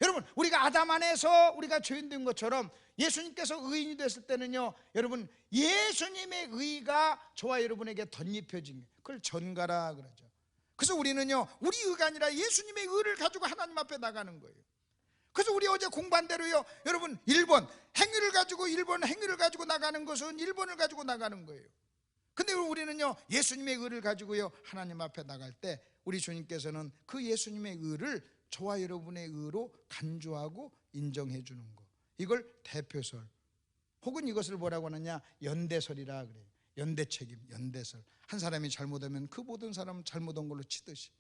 여러분 우리가 아담 안에서 우리가 죄인 된 것처럼 예수님께서 의인이 됐을 때는요 여러분 예수님의 의가 저와 여러분에게 덧입혀진 거예요. 그걸 전가라 그러죠. 그래서 우리는요 우리 의가 아니라 예수님의 의를 가지고 하나님 앞에 나가는 거예요. 그래서 우리 어제 공부한 대로요 여러분 1번 행위를 가지고 나가는 것은 1번을 가지고 나가는 거예요. 근데 우리는요 예수님의 의를 가지고요 하나님 앞에 나갈 때 우리 주님께서는 그 예수님의 의를 저와 여러분의 의로 간주하고 인정해 주는 거, 이걸 대표설, 혹은 이것을 뭐라고 하느냐 연대설이라 그래요. 연대책임, 연대설. 한 사람이 잘못하면 그 모든 사람은 잘못한 걸로 치듯이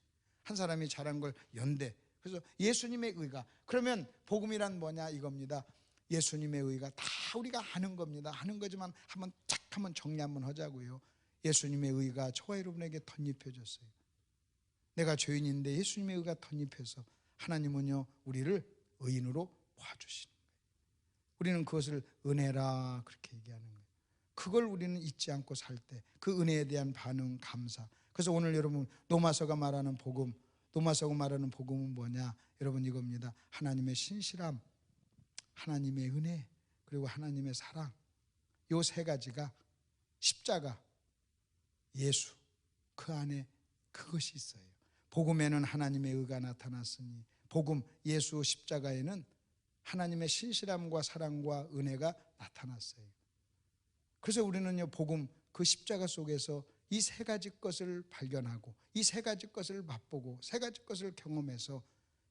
한 사람이 잘한 걸 연대. 그래서 예수님의 의가, 그러면 복음이란 뭐냐 이겁니다. 예수님의 의가 다 우리가 아는 겁니다. 아는 거지만 한번 정리 한번 하자고요. 예수님의 의가 저와 여러분에게 덧입혀졌어요. 내가 죄인인데 예수님의 의가 덧입혀서 하나님은요 우리를 의인으로 봐주시는 거예요. 우리는 그것을 은혜라 그렇게 얘기하는 거예요. 그걸 우리는 잊지 않고 살 때 그 은혜에 대한 반응, 감사. 그래서 오늘 여러분 로마서가 말하는 복음은 뭐냐 여러분 이겁니다. 하나님의 신실함, 하나님의 은혜, 그리고 하나님의 사랑, 요 세 가지가 십자가, 예수, 그 안에 그것이 있어요. 복음에는 하나님의 의가 나타났으니 복음, 예수, 십자가에는 하나님의 신실함과 사랑과 은혜가 나타났어요. 그래서 우리는요 복음, 그 십자가 속에서 이 세 가지 것을 발견하고 이 세 가지 것을 맛보고 세 가지 것을 경험해서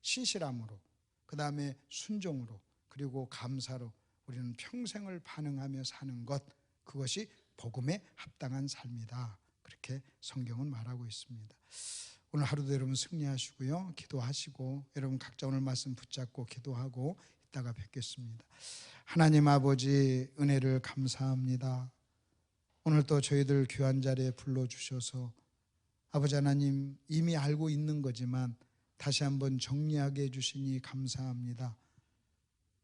신실함으로, 그 다음에 순종으로, 그리고 감사로 우리는 평생을 반응하며 사는 것, 그것이 복음에 합당한 삶이다. 그렇게 성경은 말하고 있습니다. 오늘 하루도 여러분 승리하시고요, 기도하시고 여러분 각자 오늘 말씀 붙잡고 기도하고 이따가 뵙겠습니다. 하나님 아버지 은혜를 감사합니다. 오늘 또 저희들 귀한 자리에 불러주셔서 아버지 하나님 이미 알고 있는 거지만 다시 한번 정리하게 해주시니 감사합니다.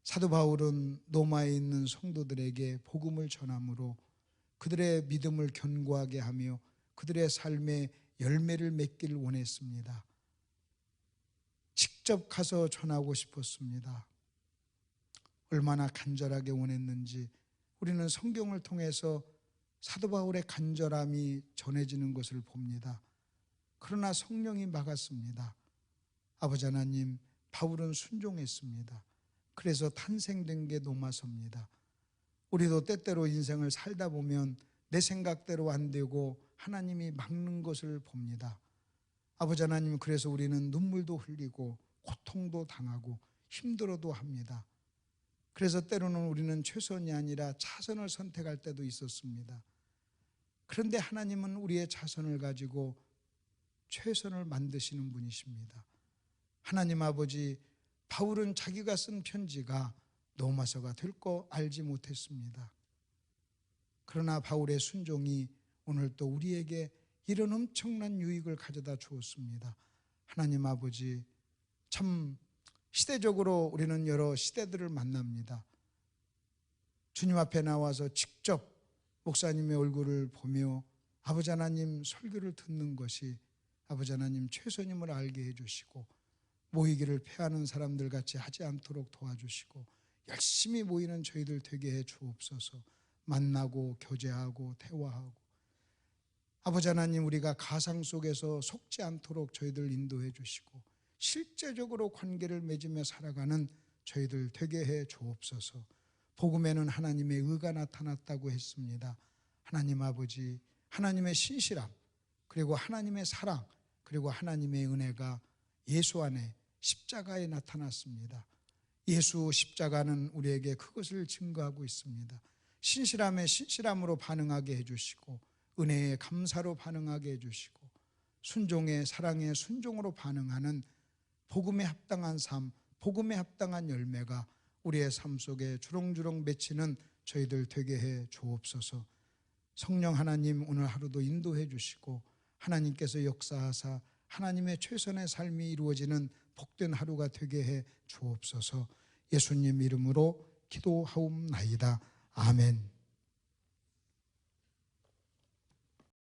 사도 바울은 로마에 있는 성도들에게 복음을 전함으로 그들의 믿음을 견고하게 하며 그들의 삶에 열매를 맺길 원했습니다. 직접 가서 전하고 싶었습니다. 얼마나 간절하게 원했는지 우리는 성경을 통해서 사도 바울의 간절함이 전해지는 것을 봅니다. 그러나 성령이 막았습니다. 아버지 하나님, 바울은 순종했습니다. 그래서 탄생된 게 로마서입니다. 우리도 때때로 인생을 살다 보면 내 생각대로 안 되고 하나님이 막는 것을 봅니다. 아버지 하나님, 그래서 우리는 눈물도 흘리고 고통도 당하고 힘들어도 합니다. 그래서 때로는 우리는 최선이 아니라 차선을 선택할 때도 있었습니다. 그런데 하나님은 우리의 차선을 가지고 최선을 만드시는 분이십니다. 하나님 아버지, 바울은 자기가 쓴 편지가 로마서가 될 거 알지 못했습니다. 그러나 바울의 순종이 오늘 또 우리에게 이런 엄청난 유익을 가져다 주었습니다. 하나님 아버지, 참 시대적으로 우리는 여러 시대들을 만납니다. 주님 앞에 나와서 직접 목사님의 얼굴을 보며 아버지 하나님 설교를 듣는 것이 아버지 하나님 최선임을 알게 해주시고 모이기를 패하는 사람들 같이 하지 않도록 도와주시고 열심히 모이는 저희들 되게 해 주옵소서. 만나고 교제하고 대화하고 아버지 하나님, 우리가 가상 속에서 속지 않도록 저희들 인도해 주시고 실제적으로 관계를 맺으며 살아가는 저희들 되게 해 주옵소서. 복음에는 하나님의 의가 나타났다고 했습니다. 하나님 아버지, 하나님의 신실함, 그리고 하나님의 사랑, 그리고 하나님의 은혜가 예수 안에 십자가에 나타났습니다. 예수 십자가는 우리에게 그것을 증거하고 있습니다. 신실함에 신실함으로 반응하게 해주시고, 은혜에 감사로 반응하게 해주시고, 순종에 사랑에 순종으로 반응하는 복음에 합당한 삶, 복음에 합당한 열매가 우리의 삶 속에 주렁주렁 맺히는 저희들 되게 해 주옵소서. 성령 하나님, 오늘 하루도 인도해 주시고 하나님께서 역사하사 하나님의 최선의 삶이 이루어지는 복된 하루가 되게 해 주옵소서. 예수님 이름으로 기도하옵나이다. 아멘.